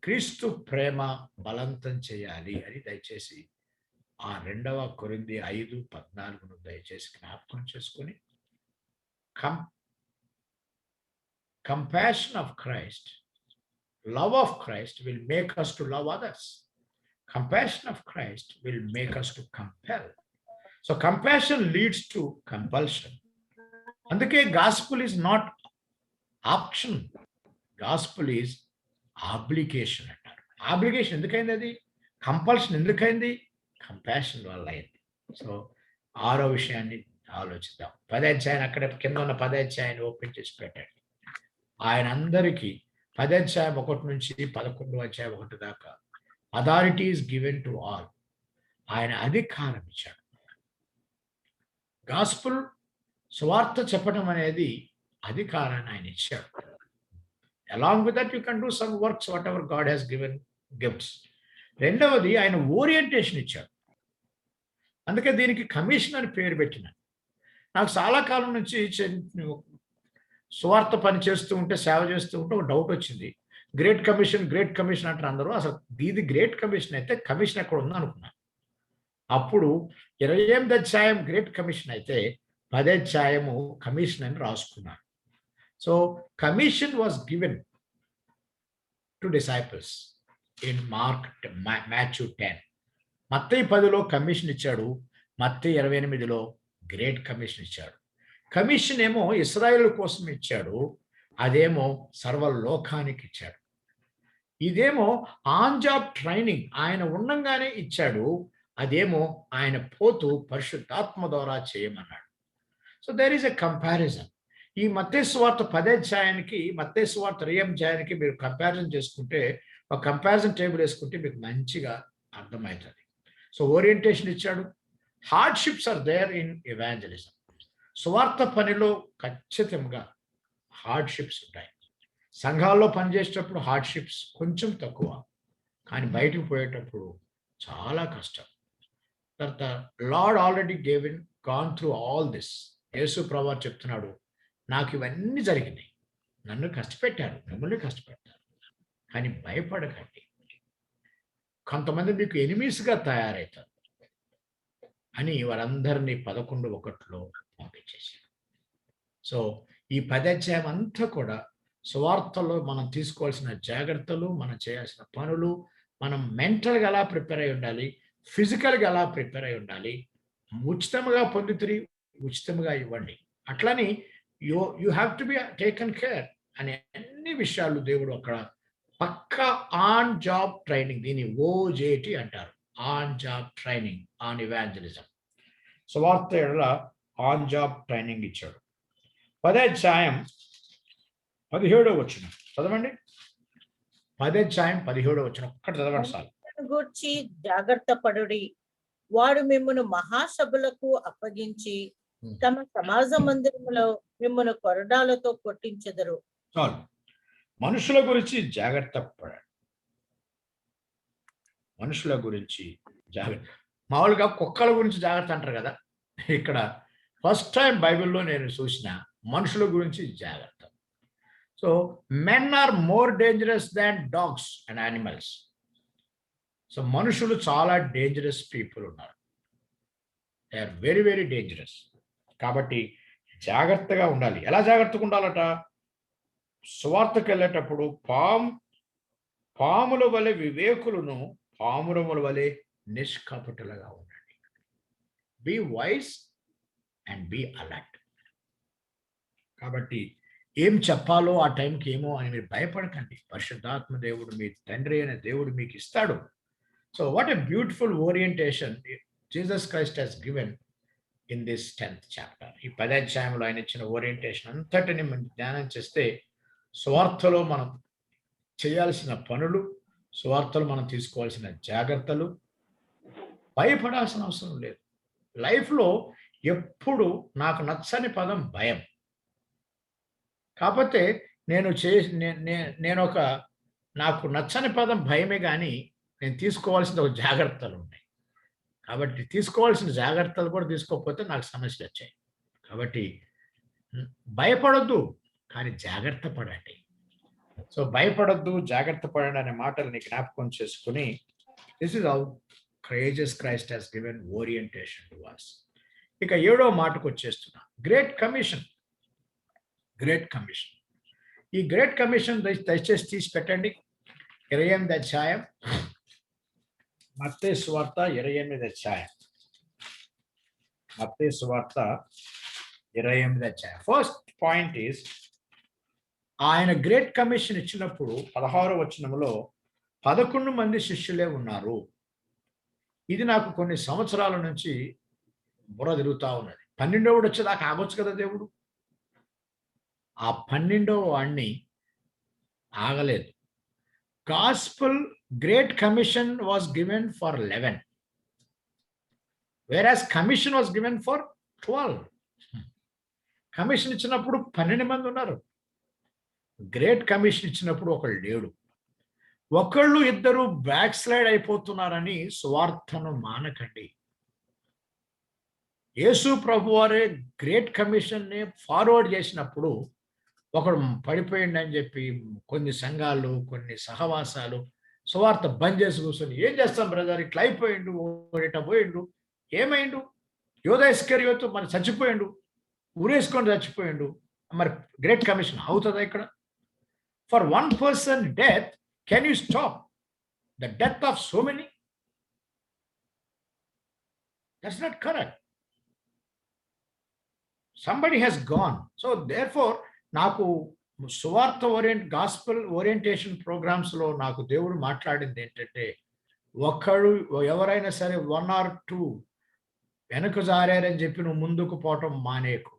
క్రీస్తు ప్రేమ బలవంతం చేయాలి అని దయచేసి ఆ 2వ కొరింథీ 5:14 దయచేసి జ్ఞాపకం చేసుకొని, compassion of Christ, love of Christ will make us to love others. Compassion of Christ will make us to compel. So compassion leads to compulsion. అందుకే gospel is not option, gospel is obligation అంటారు. Obligation ఎందుకైంది? అది compulsion ఎందుకైంది? Compassion వల్ల అయింది. So 6వ విషయాన్ని ఆలోచిద్దాం. 10వ అధ్యాయం అక్కడ కింద ఉన్న 10వ అధ్యాయాన్ని ఓపెన్ చేసి పెట్టండి. ఆయన అందరికీ 10వ అధ్యాయం 1 నుంచి 11వ అధ్యాయం 1 దాకా authority is given to all. ఆయన అధికారం ఇచ్చాడు. గాస్పుల్ సువార్త చెప్పడం అనేది అధికారాన్ని ఆయన ఇచ్చాడు. Along with that you can do some works what ever God has given gifts. రెండవది, ఆయన ఓరియంటేషన్ ఇచ్చాడు. అందుకే దీనికి కమిషన్ అని పేరు పెట్టిన. నాకు చాలా కాలం నుంచి సువార్త పని చేస్తూ ఉంటే, సేవ చేస్తూ ఉంటే ఒక డౌట్ వచ్చింది. గ్రేట్ కమిషన్ అంటారు అందరూ. అసలు ఇది గ్రేట్ కమిషన్ అయితే కమిషన్ ఎక్కడ ఉందో అనుకున్నాను. అప్పుడు 28వ అధ్యాయం గ్రేట్ కమిషన్ అయితే 10వ అధ్యాయము కమిషన్ అని రాసుకున్నాను. So commission was given to disciples in Matthew 10. Mattayi 10లో commission ఇచ్చాడు, మత్తయి 28లో గ్రేట్ కమిషన్ ఇచ్చాడు. కమిషన్ ఏమో ఇశ్రాయేలు కోసం ఇచ్చాడు, అదేమో సర్వలోకానికి ఇచ్చాడు. ఇదేమో ఆన్ జాబ్ ట్రైనింగ్ ఆయన ఉండంగానే ఇచ్చాడు, అదేమో ఆయన పోతూ పరిశుద్ధాత్మ ద్వారా చేయమన్నాడు. So there is a comparison. ఈ మత్తయి సువార్త 10వ అధ్యాయానికి మత్తయి సువార్త 2వ అధ్యాయానికి మీరు కంపారిజన్ చేసుకుంటే, ఒక కంపారిజన్ టేబుల్ వేసుకుంటే మీకు మంచిగా అర్థమవుతుంది. సో ఓరియంటేషన్ ఇచ్చాడు. Hardships are there in evangelism. సువార్త పనిలో ఖచ్చితంగా హార్డ్షిప్స్ ఉంటాయి. సంఘాల్లో పనిచేసేటప్పుడు హార్డ్షిప్స్ కొంచెం తక్కువ, కానీ బయటకు పోయేటప్పుడు చాలా కష్టం. తర్వాత Lord already gone through all this. యేసు ప్రభువు చెప్తున్నాడు, నాకు ఇవన్నీ జరిగినాయి, నన్ను కష్టపెట్టారు, మిమ్మల్ని కష్టపెట్టారు, కానీ భయపడకండి, కొంతమంది మీకు ఎనిమీస్గా తయారవుతారు అని వారందరినీ 11:1 పంపించేశారు. సో ఈ 10వ అధ్యాయం అంతా కూడా సువార్తలో మనం తీసుకోవాల్సిన జాగ్రత్తలు, మనం చేయాల్సిన పనులు, మనం మెంటల్గా ఎలా ప్రిపేర్ అయి ఉండాలి, ఫిజికల్గా ఎలా ప్రిపేర్ అయి ఉండాలి. ఉచితంగా పొందుతురి, ఉచితంగా ఇవ్వండి. అట్లని you have to be taken care అనే అన్ని విషయాలు దేవుడు అక్కడ పక్కా ఆన్ జాబ్ ట్రైనింగ్, దీన్ని OJT అంటారు, on job training on evangelism. సువార్త ఆన్ జాబ్ ట్రైనింగ్ ఇచ్చాడు. 10వ అధ్యాయం 17వ వచనం చదవండి. 10వ అధ్యాయం 17వ వచనం ఒక్కటి చదవండి చాలు. గూర్చి జాగ్రత్త పడుడి. వాడు మిమ్మును మహాసభలకు అప్పగించి తమ సమాజ మందిరములో మిమ్మును కొరడాలతో కొట్టించెదరు. చాలు. మనుషుల గురించి జాగ్రత్త పడండి. మనుషుల గురించి జాగ్రత్త. మామూలుగా కుక్కల గురించి జాగ్రత్త అంటారు కదా, ఇక్కడ ఫస్ట్ టైం బైబిల్లో నేను చూసిన మనుషుల గురించి జాగ్రత్త. So men are more dangerous than dogs and animals. So మనుషులు చాలా డేంజరస్ పీపుల్ ఉన్నారు. They are very very dangerous. కాబట్టి జాగ్రత్తగా ఉండాలి. ఎలా జాగ్రత్తగా ఉండాలట? సువార్తకు వెళ్ళేటప్పుడు పాముల వలె వివేకులను, పామురముల వలె నిష్కపటులుగా ఉండండి. Be wise and be alert. కాబట్టి ఏం చెప్పాలో ఆ టైంకి ఏమో అని మీరు భయపడకండి. పరిశుద్ధాత్మ దేవుడు, మీ తండ్రి అయిన దేవుడు మీకు ఇస్తాడు. So what a beautiful orientation Jesus Christ has given in this 10th chapter. ఈ 10వ అధ్యాయంలో ఆయన ఇచ్చిన ఓరియంటేషన్ అంతటిని మనం ధ్యానం చేస్తే సువార్తలో మనం చేయాల్సిన పనులు, సువార్తలు మనం తీసుకోవాల్సిన జాగ్రత్తలు, భయపడాల్సిన అవసరం లేదు. లైఫ్లో ఎప్పుడు నాకు నచ్చని పదం భయం. కాకపోతే నాకు నచ్చని పదం భయమే, కానీ నేను తీసుకోవాల్సిన ఒక జాగ్రత్తలు ఉన్నాయి. కాబట్టి తీసుకోవాల్సిన జాగ్రత్తలు కూడా తీసుకోకపోతే నాకు సమస్యలు వచ్చాయి. కాబట్టి భయపడొద్దు, కానీ జాగ్రత్త పడండి. సో భయపడొద్దు, జాగ్రత్త పడండి అనే మాటల్ని జ్ఞాపకం చేసుకుని, this is how Jesus Christ has given orientation to us. ఇక 7వ మాటకు వచ్చేస్తున్నా. Great commission. Great commission. ఈ గ్రేట్ కమిషన్ దయచేసి తీసి పెట్టండి. 28వ అధ్యాయం, మత్తయి సువార్త 28వ అధ్యాయం. మత్తయి సువార్త 28వ అధ్యాయం. ఫస్ట్ పాయింట్ ఈస్, ఆయన గ్రేట్ కమిషన్ ఇచ్చినప్పుడు 16వ వచనంలో 11 మంది శిష్యులే ఉన్నారు. ఇది నాకు కొన్ని సంవత్సరాల నుంచి బుర్ర తిరుగుతా ఉన్నది. 12వ వచ్చేదాకా ఆగొచ్చు కదా దేవుడు. ఆ 12వ వాడిని ఆగలేదు. Gospel great commission was given for 11, whereas commission was given for 12. Commission ఇచ్చినప్పుడు 12 మంది ఉన్నారు. గ్రేట్ కమిషన్ ఇచ్చినప్పుడు ఒకళ్ళు లేడు. ఒకళ్ళు ఇద్దరు బ్యాక్ స్లైడ్ అయిపోతున్నారని సువార్తను మానకండి. యేసు ప్రభు వారే గ్రేట్ కమిషన్ ని ఫార్వర్డ్ చేసినప్పుడు ఒకడు పడిపోయింది అని చెప్పి కొన్ని సంఘాలు, కొన్ని సహవాసాలు సువార్త బంద్ చేసి కూర్చొని, ఏం చేస్తాం బ్రదర్, ఇట్లా అయిపోయిండు, ఇట్లా పోయిండు, ఏమైండు, యోధా ఇస్కరియోతు మరి చచ్చిపోయిండు, ఊరేసుకొని చచ్చిపోయిండు. మరి గ్రేట్ కమిషన్ అవుతుందా ఇక్కడ? For one person death can you stop the death of so many? That's not correct. somebody has gone. So therefore నాకు సువార్త గాస్పెల్ ఓరియంటేషన్ ప్రోగ్రామ్స్ లో నాకు దేవుడు మాట్లాడింది ఏంటంటే, ఒకడు ఎవరైనా సరే 1 or 2 వెనక జారారని చెప్పి నువ్వు ముందుకు పోవటం మానేయకు.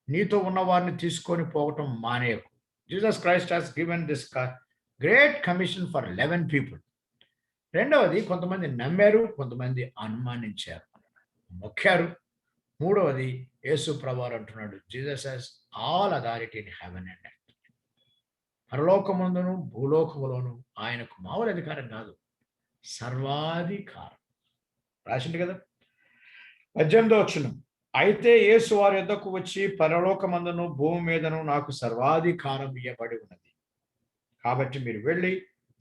నీతో ఉన్న వారిని తీసుకొని పోవటం మానేయకు. Jesus Christ has given this great commission for 11 people. రెండవది, కొంతమంది నమ్మారు, కొంతమంది అనుమానించారు, మొక్కారు. మూడవది, యేసు ప్రభువారు అంటున్నాడు, Jesus has all authority in heaven and earth. పరలోకముందును భూలోకములోను ఆయనకు మామూలు అధికారం కాదు, సర్వాధికారం. రాసింది కదా 18వ వచనం. అయితే యేసు వారి యొద్దకు వచ్చి, పరలోకమందును భూమి మీదను నాకు సర్వాధికారం ఇవ్వబడి ఉన్నది. కాబట్టి మీరు వెళ్ళి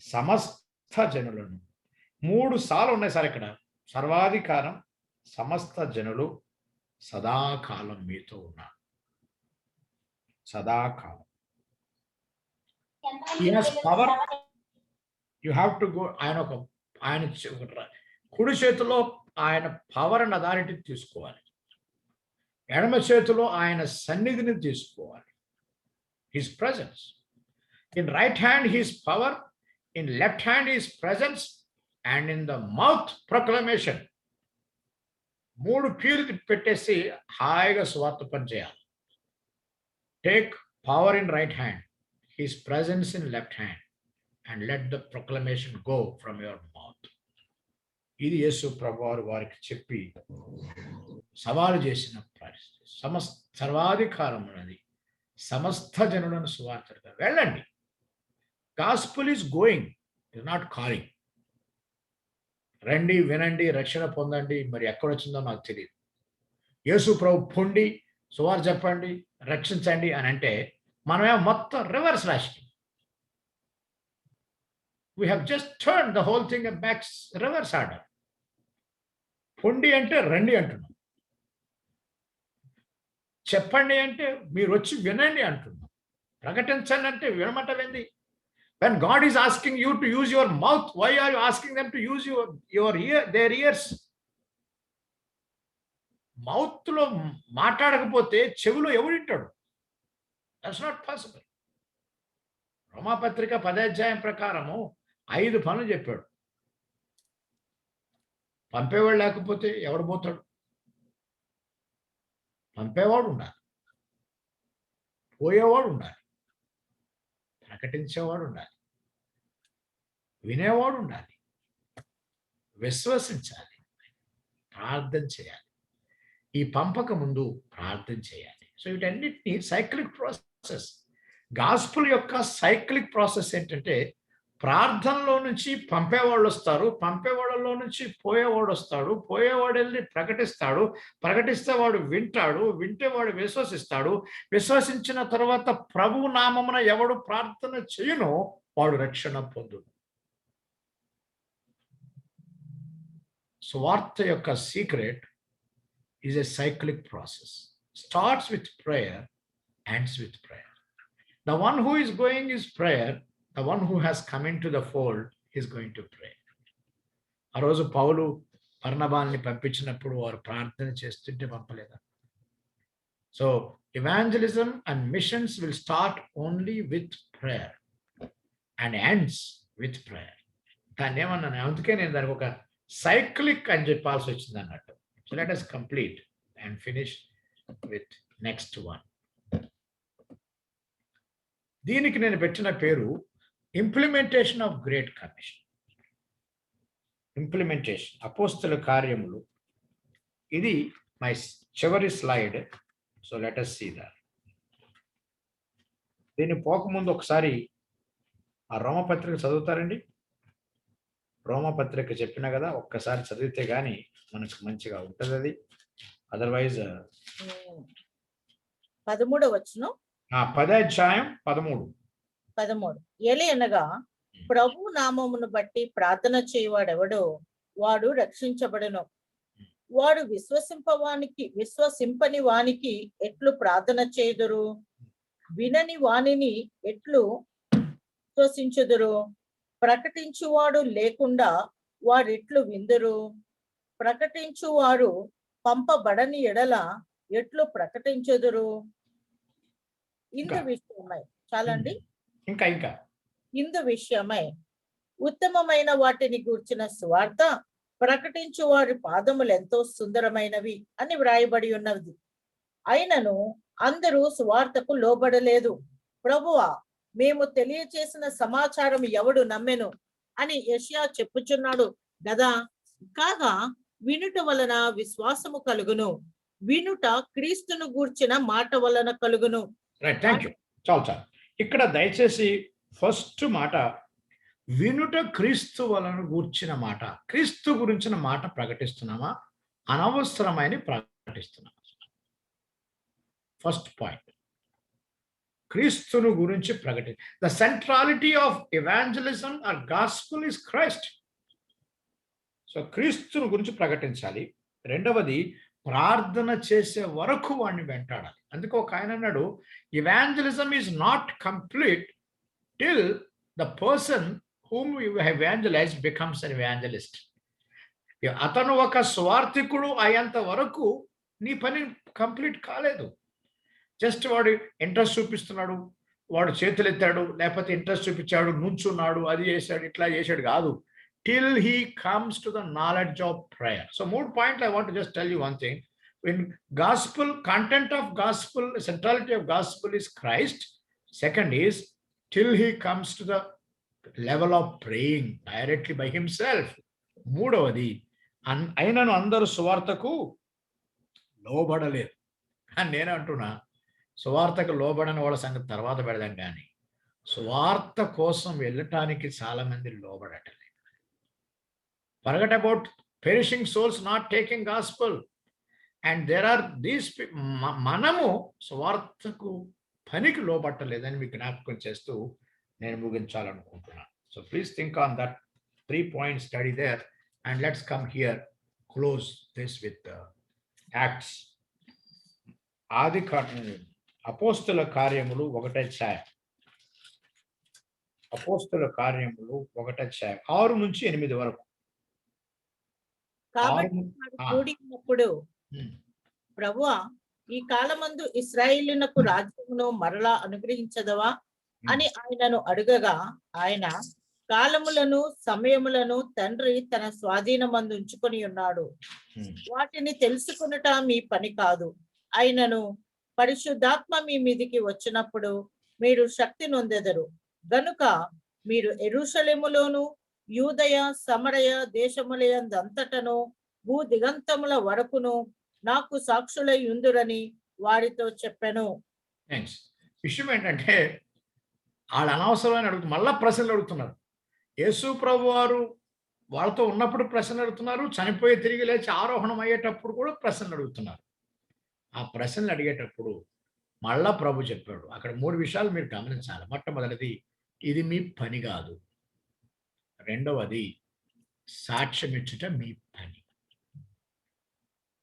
సమస్త జనులను, 3 సార్లు ఉన్నాయి సార్ ఇక్కడ సర్వాధికారం. సమస్త జనులు సదాకాలం మీతో ఉన్నారు. సదాకాలం. He has power. You have to go. ఆయన కుడి చేతిలో ఆయన పవర్ అండ్ అథారిటీ తీసుకోవాలి, ఎడమ చేతిలో ఆయన సన్నిధిని తీసుకోవాలి. His presence. In right hand his power, in left hand his presence, and in the mouth proclamation. 3 peel పెట్టేసి హాయిగా స్వార్థ పని చేయాలి. Take power in right hand, his presence in left hand and let the proclamation go from your mouth. ఇది యేసు ప్రభువారు వారికి చెప్పి సవాలు చేసిన పరిస్థితి. సర్వాధికారం ఉన్నది, సమస్త జనులను సువార్తగా వెళ్ళండి. Gospel is going, is not calling. రండి, వినండి, రక్షణ పొందండి. మరి ఎక్కడొచ్చిందో నాకు తెలియదు. యేసు ప్రభు పొండి సువార్త చెప్పండి, రక్షించండి అని అంటే మనమేమో మొత్తం రివర్స్ రాసి we have just turned the whole thing back reverse order. పొండి అంటే రండి అంటున్నాం, చెప్పండి అంటే మీరు వచ్చి వినండి అంటున్నాం, ప్రకటించండి అంటే వినమంటవేంది? When God is asking you to use your mouth, why are you asking them to use their ears? Mouth లో మాట్లాడకపోతే చెవిలో ఎవడింటాడు? That's not possible. రోమాపత్రిక 10వ అధ్యాయం ప్రకారము 5 పనులు చెప్పాడు. పంపేవాడు లేకపోతే ఎవడు పోతాడు? పంపేవాడు ఉండాలి, పోయేవాడు ఉండాలి, ప్రకటించేవాడు ఉండాలి, వినేవాడు ఉండాలి, విశ్వసించాలి, ప్రార్థన చేయాలి. ఈ పంపక ముందు ప్రార్థన చేయాలి. సో వీటన్నిటినీ సైక్లిక్ ప్రాసెస్. గాస్పుల్ యొక్క సైక్లిక్ ప్రాసెస్ ఏంటంటే ప్రార్థనలో నుంచి పంపేవాళ్ళు వస్తారు, పంపేవాళ్ళలో నుంచి పోయేవాడు వస్తాడు, పోయేవాడు వెళ్ళి ప్రకటిస్తాడు, ప్రకటిస్తే వాడు వింటాడు, వింటే వాడు విశ్వసిస్తాడు, విశ్వసించిన తర్వాత ప్రభు నామమున ఎవడు ప్రార్థన చేయనో వాడు రక్షణ పొందును. సువార్త యొక్క secret is a cyclic process. Starts with prayer, ends with prayer. The one who is going is prayer. The one who has come into the fold is going to pray. ఆ రోజు పౌలు బర్నబాల్ని పంపించినప్పుడు వారు ప్రార్థన చేస్తుంటే పంపలేదా? So evangelism and missions will start only with prayer and ends with prayer. దాన్ని ఏమన్నాను, అందుకే నేను దానికి ఒక సైక్లిక్ అని చెప్పాల్సి వచ్చింది అన్నట్టు. So let us complete and finish with next one. దీనికి నేను పెట్టిన పేరు implementation of great commission. Implementation, అపోస్తల కార్యములు. ఇది మై చివరి slide. So let us see that. దీన్ని పోకముందు ఒకసారి ఆ రోమపత్రిక చదువుతారండి. రోమపత్రిక చెప్పిన కదా, ఒక్కసారి చదివితే గాని మనకు మంచిగా ఉంటుంది. అది అదర్వైజ్ 13వ వచనం, 10వ అధ్యాయం 13. ఏలయనగా ప్రభు నామమును బట్టి ప్రార్థన చేయవాడెవడో వాడు రక్షించబడును. వాడు విశ్వసింపని వానికి ఎట్లు ప్రార్థన చేయుదురు? వినని వానిని ఎట్లు విశ్వసించుదురు? ప్రకటించువాడు లేకుండా వారెట్లు విందురు? ప్రకటించువారు పంపబడని ఎడల ఎట్లు ప్రకటించుదురు? ఇందు విషయమై చాలండి. ఇంకా ఇందు విషయమై ఉత్తమమైన వాటిని గూర్చిన సువార్త ప్రకటించు వారి పాదములు ఎంతో సుందరమైనవి అని వ్రాయబడి ఉన్నది. అయినను అందరూ సువార్తకు లోబడలేదు. ప్రభువా, మేము తెలియచేసిన సమాచారం ఎవడు నమ్మెను అని యెషయా చెప్పుచున్నాడు గదా. కాగా వినుట వలన విశ్వాసము కలుగును, వినుట క్రీస్తును గూర్చిన మాట వలన కలుగును. Right, thank you. చాలు. ఇక్కడ దయచేసి ఫస్ట్ మాట, వినుట క్రీస్తు వలన గూర్చిన మాట. క్రీస్తు గురించిన మాట ప్రకటిస్తున్నామా, అనవసరమైన ప్రకటిస్తున్నామా? ఫస్ట్ పాయింట్, క్రీస్తును గురించి the centrality of evangelism or gospel is Christ. So క్రీస్తును గురించి ప్రకటించాలి. రెండవది, ప్రార్థన చేసే వరకు వాడిని వెంటాడాలి. అందుకే ఒక ఆయన అన్నాడు, evangelism is not complete till the person whom you evangelize becomes an evangelist. అతను ఒక స్వార్థికుడు అయ్యేంత వరకు నీ పని కంప్లీట్ కాలేదు. జస్ట్ వాడు ఇంట్రెస్ట్ చూపిస్తున్నాడు, వాడు చేతులు ఎత్తాడు, లేకపోతే ఇంట్రెస్ట్ చూపించాడు, నుంచున్నాడు, అది చేశాడు, ఇట్లా చేశాడు కాదు. Till he comes to the knowledge of prayer. So 3 points I want to just tell you one thing. When gospel, content of gospel, centrality of gospel is Christ. Second is till he comes to the level of praying directly by himself. మూడవది అయినను అందరూ సువార్తకు లోబడలేదు అని నేను అంటున్నా. సువార్తకు లోబడని వాళ్ళ సంగతి తర్వాత పెడదాం, కానీ సువార్త కోసం వెళ్ళటానికి చాలా మంది లోబడటలేదు. Forget about perishing souls not taking gospel. And there are these మనము సువార్తకు పనికి లోబట్టలేదని మీకు జ్ఞాపకం చేస్తూ నేను ముగించాలనుకుంటున్నాను. So please think on that 3-point study there, and let's come here, close this with Acts. ఆది అపోస్తుల కార్యములు 1వ అధ్యాయం. అపోస్తుల కార్యములు 1వ అధ్యాయం 6 నుంచి 8 వరకు. కాబట్టి వాడు కూడి ఉన్నప్పుడు, ప్రభువా, ఈ కాలమందు ఇశ్రాయేలునకు రాజ్యమును మరలా అనుగ్రహించదవా అని ఆయనను అడుగగా, ఆయన కాలములను సమయములను తండ్రి తన స్వాధీనమందు ఉంచుకొని ఉన్నాడు, వాటిని తెలుసుకొనుట మీ పని కాదు. ఆయనను పరిశుద్ధాత్మ మీ మీదికి వచ్చినప్పుడు మీరు శక్తి నొందెదరు. గనుక మీరు యెరూషలేములోను యూదయ సమరయ దేశములందంతటను భూ దిగంతముల వరకును నాకు సాక్షులై ఉందురని వారితో చెప్పాను. విషయం ఏంటంటే వాళ్ళు అనవసరమైన మళ్ళా ప్రశ్నలు అడుగుతున్నారు. యేసు ప్రభు వారు వాళ్ళతో ఉన్నప్పుడు ప్రశ్నలు అడుగుతున్నారు, చనిపోయి తిరిగి లేచి ఆరోహణం అయ్యేటప్పుడు కూడా ప్రశ్నలు అడుగుతున్నారు. ఆ ప్రశ్నలు అడిగేటప్పుడు మళ్ళా ప్రభు చెప్పాడు. అక్కడ 3 విషయాలు మీరు గమనించాలి. మొట్టమొదటిది, ఇది మీ పని కాదు. రెండవది, సాక్ష్యం ఇచ్చుట మీ పని.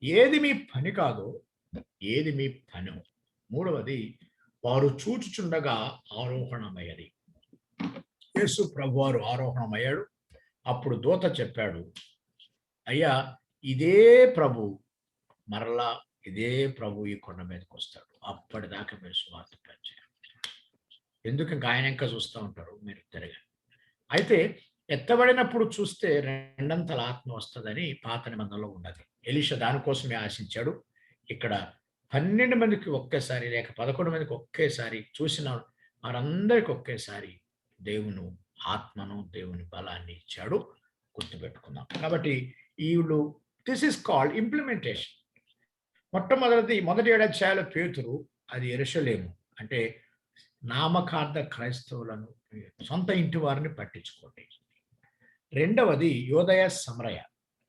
ఏది మీ పని కాదో, ఏది మీ పని. మూడవది, వారు చూచుచుండగా ఆరోహణమయ్యది. యేసు ప్రభు వారు ఆరోహణమయ్యాడు. అప్పుడు దూత చెప్పాడు, అయ్యా, ఇదే ప్రభు మరలా ఇదే ప్రభు ఈ కొండ మీదకి వస్తాడు, అప్పటిదాకా మీరు సువార్త పనిచేయాలి. ఎందుకు ఇంకా ఆయన ఇంకా చూస్తూ ఉంటారు, మీరు తిరగండి. అయితే ఎత్తబడినప్పుడు చూస్తే 2 ఆత్మ వస్తుందని పాత నిబంధనలో ఉన్నది. ఎలీషా దానికోసమే ఆశించాడు. ఇక్కడ 12 మందికి ఒకేసారి లేక 11 మందికి ఒకేసారి చూసిన వారందరికి ఒకేసారి దేవుని ఆత్మను దేవుని బలాన్ని ఇచ్చాడు. గుర్తుపెట్టుకుందాం. కాబట్టి వీళ్ళు దిస్ ఈస్ కాల్డ్ ఇంప్లిమెంటేషన్. మొట్టమొదటిది 1 అధ్యాయంలో పేతురు, అది యెరూషలేము అంటే నామకార్థ క్రైస్తవులను, సొంత ఇంటి వారిని పట్టించుకోండి. రెండవది యోదయ సమరయ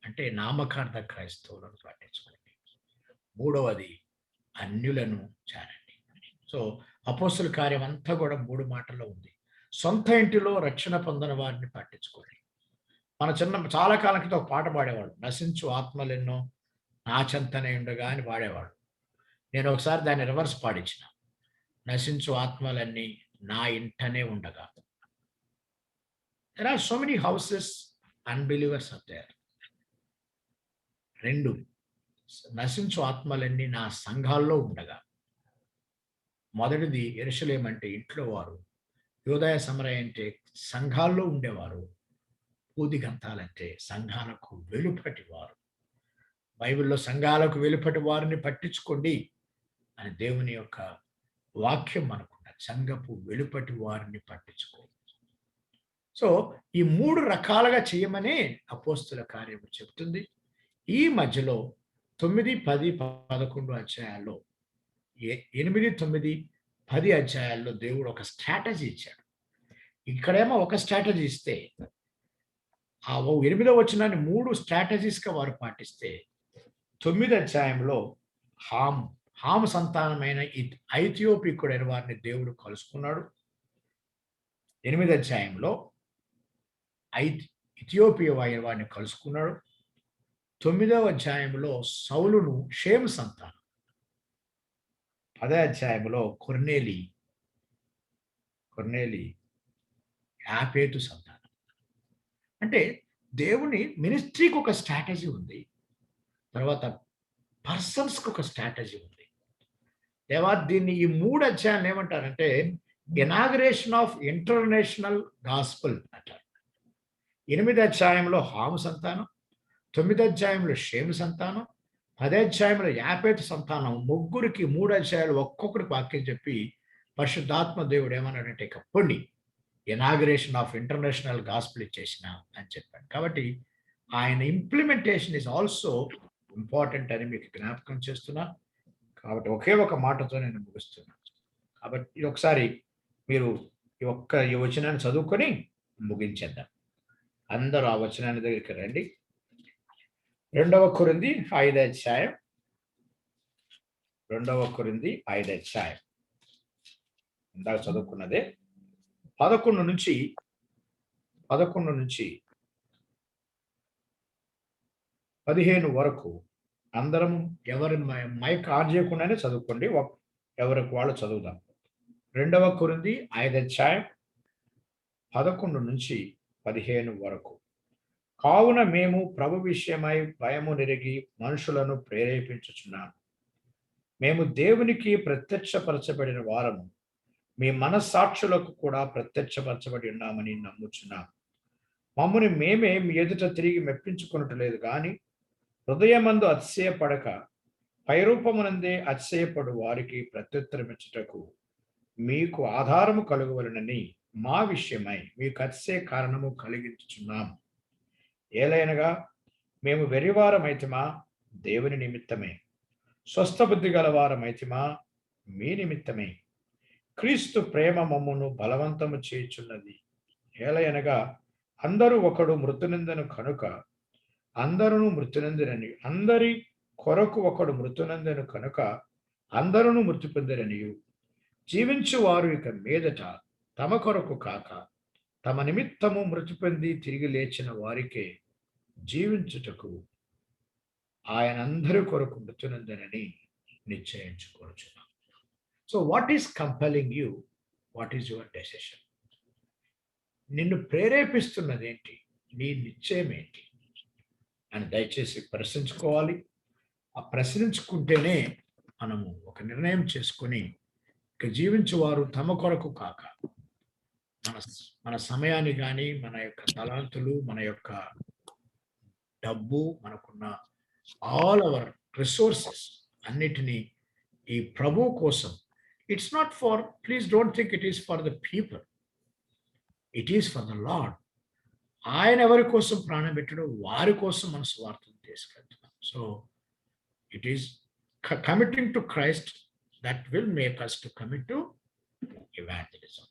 అంటే నామకార్థ క్రైస్తవులను పట్టించుకోండి. మూడవది అన్యులను చేరండి. సో అపోస్తుల కార్యం అంతా కూడా 3 మాటల్లో ఉంది. సొంత ఇంటిలో రక్షణ పొందిన వారిని పట్టించుకోండి. మన చాలా కాలం క్రితం ఒక పాట పాడేవాడు, నశించు ఆత్మలెన్నో నా చెంతనే ఉండగా అని పాడేవాడు. నేను ఒకసారి దాన్ని రివర్స్ పాడించిన, నశించు ఆత్మలన్నీ నా ఇంటనే ఉండగా. There are so many houses, unbelievers are there. 2, నశించు ఆత్మలన్నీ నా సంఘాల్లో ఉండగా. మొదటిది యెరూషలేము అంటే ఇంట్లో వారు, యోదయ సమరయ అంటే సంఘాల్లో ఉండేవారు, భూదిగంతాలంటే సంఘాలకు వెలుపటి వారు. బైబిల్లో సంఘాలకు వెలుపటి వారిని పట్టించుకోండి అని దేవుని యొక్క వాక్యం మనకున్న, సంఘపు వెలుపటి వారిని పట్టించుకో. సో ఈ 3 రకాలుగా చేయమని అపోస్తుల కార్యము చెప్తుంది. ఈ మధ్యలో 9, 10, 11 అధ్యాయాల్లో 8, 9, 10 అధ్యాయాల్లో దేవుడు ఒక స్ట్రాటజీ ఇచ్చాడు. ఇక్కడేమో ఒక స్ట్రాటజీ ఇస్తే, ఆ 8వ వచనాన్ని 3 స్ట్రాటజీస్గా వారు పాటిస్తే, 9 అధ్యాయంలో హాము సంతానమైన ఐథియోపికుడైన వారిని దేవుడు కలుసుకున్నాడు. 8వ అధ్యాయంలో ఇథియోపియా వారిని కలుసుకున్నాడు. 9వ అధ్యాయంలో సౌలును షేము సంతానం. 10వ అధ్యాయంలో కొర్నేలి యాపేతు సంతానం. అంటే దేవుని మినిస్ట్రీకి ఒక స్ట్రాటజీ ఉంది, తర్వాత పర్సన్స్కి ఒక స్ట్రాటజీ ఉంది. దీన్ని ఈ 3 అధ్యాయాలు ఏమంటారంటే ఇనాగరేషన్ ఆఫ్ ఇంటర్నేషనల్ గాస్పెల్ అంటారు. 8వ అధ్యాయంలో హాము సంతానం, 9వ అధ్యాయంలో షేము సంతానం, 10వ అధ్యాయంలో యాపేతు సంతానం. ముగ్గురికి 3 అధ్యాయాలు ఒక్కొక్కరికి వాక్యం చెప్పి పరిశుద్ధాత్మ దేవుడు ఏమన్నాడంటే ఇక పొండి, ఇనాగరేషన్ ఆఫ్ ఇంటర్నేషనల్ గాస్పుల్ ఇచ్చేసిన అని చెప్పాడు. కాబట్టి ఆయన ఇంప్లిమెంటేషన్ ఈజ్ ఆల్సో ఇంపార్టెంట్ అని మీకు జ్ఞాపకం చేస్తున్నా. కాబట్టి ఒకే ఒక మాటతో నేను ముగిస్తున్నాను. కాబట్టి ఇది ఒకసారి మీరు ఈ వచనాన్ని చదువుకొని ముగించేద్దాం. అందరూ ఆ వచనాన్ని దగ్గరికి రండి. 2వ కొరింథీ 5వ అధ్యాయం. 2వ కొరింథీ 5వ అధ్యాయం ఇందాక చదువుకున్నదే 11 నుంచి 15 వరకు అందరం ఎవరి మైక్ ఆన్ చేయకుండానే చదువుకోండి. ఎవరికి వాళ్ళు చదువుదాం. 2వ కొరింథీ 5వ అధ్యాయం 11 నుంచి 15 వరకు. కావున మేము ప్రభు విషయమై భయము నెరిగి మనుషులను ప్రేరేపించుచున్నాము. మేము దేవునికి ప్రత్యక్షపరచబడిన వారము, మీ మనస్సాక్షులకు కూడా ప్రత్యక్షపరచబడి ఉన్నామని నమ్ముచున్నాము. మమ్మల్ని మేమే మీ ఎదుట తిరిగి మెప్పించుకున్నట్లేదు కానీ హృదయమందు అతిశయపడక పైరూపమునందే అతిశయపడు వారికి ప్రత్యుత్తరమిచ్చుటకు మీకు ఆధారము కలుగవలనని మా విషయమై మీకు అతిశయ కారణము కలిగించుచున్నాము. ఏలైనగా మేము వెరివారమైతిమా దేవుని నిమిత్తమే, స్వస్థ బుద్ధి గలవారమైతిమా మీ నిమిత్తమే. క్రీస్తు ప్రేమ మమ్మును బలవంతము చేయుచున్నది. ఏలయనగా అందరూ ఒకడు మృతునందెను కనుక అందరూ మృతునందిరని, అందరి కొరకు ఒకడు మృతునందెను కనుక అందరూ మృతి పొందిరనియు, జీవించు వారు ఇక మీదట తమ కొరకు కాక తమ నిమిత్తము మృతి పొంది తిరిగి లేచిన వారికే జీవించుటకు ఆయన అందరి కొరకు మృతునందనని నిశ్చయించుకోవచ్చున్నాం. So what is compelling you? What is your decision? నిన్ను ప్రేరేపిస్తున్నది ఏంటి? నీ నిశ్చయం ఏంటి అని దయచేసి ప్రశ్నించుకోవాలి. ఆ ప్రశ్నించుకుంటేనే మనము ఒక నిర్ణయం చేసుకొని ఇక జీవించేవారు తమ కొరకు కాక మన సమయాన్ని కానీ, మన యొక్క తలాంతులు, మన యొక్క డబ్బు, మనకున్న ఆల్ అవర్ రిసోర్సెస్ అన్నిటినీ ఈ ప్రభు కోసం. It's not for, please don't think it is for the people, it is for the lord. ఆయన ఎవరి కోసం ప్రాణం పెట్టడం, వారి కోసం మన స్వార్థం తీసుకెళ్తున్నాం. So it is committing to Christ that will make us to commit to evangelism.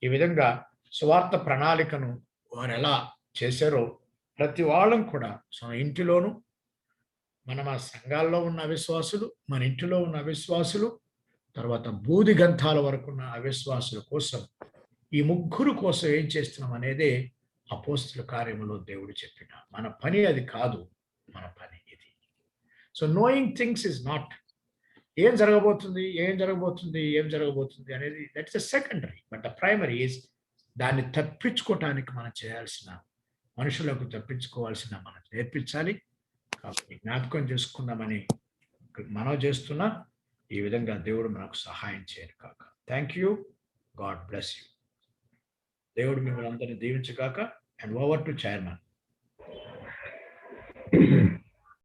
ఈ విధంగా స్వార్థ ప్రణాళికను వారు ఎలా చేశారో ప్రతి వాళ్ళం కూడా మన ఇంటిలోను, మన సంఘాల్లో ఉన్న అవిశ్వాసులు, మన ఇంటిలో ఉన్న అవిశ్వాసులు, తర్వాత బూది గంధాల వరకు ఉన్న అవిశ్వాసుల కోసం, ఈ ముగ్గురు కోసం ఏం చేస్తున్నాం అనేదే అపోస్తుల కార్యములో దేవుడు చెప్పిన మన పని. అది కాదు మన పని ఇది. So knowing things is not ఏం జరగబోతుంది అనేది that is secondary. But the primary is దాన్ని తప్పించుకోవటానికి మనం చేయాల్సిన, మనుషులకు తప్పించుకోవాల్సిన మనం నేర్పించాలి. కాబట్టి జ్ఞాపకం చేసుకుందామని మనం చేస్తున్నా. ఈ విధంగా దేవుడు మనకు సహాయం చేయను కాక. Thank you. God bless you. దేవుడు మిమ్మల్ని అందరినీ దీవించగాక. And over to chairman.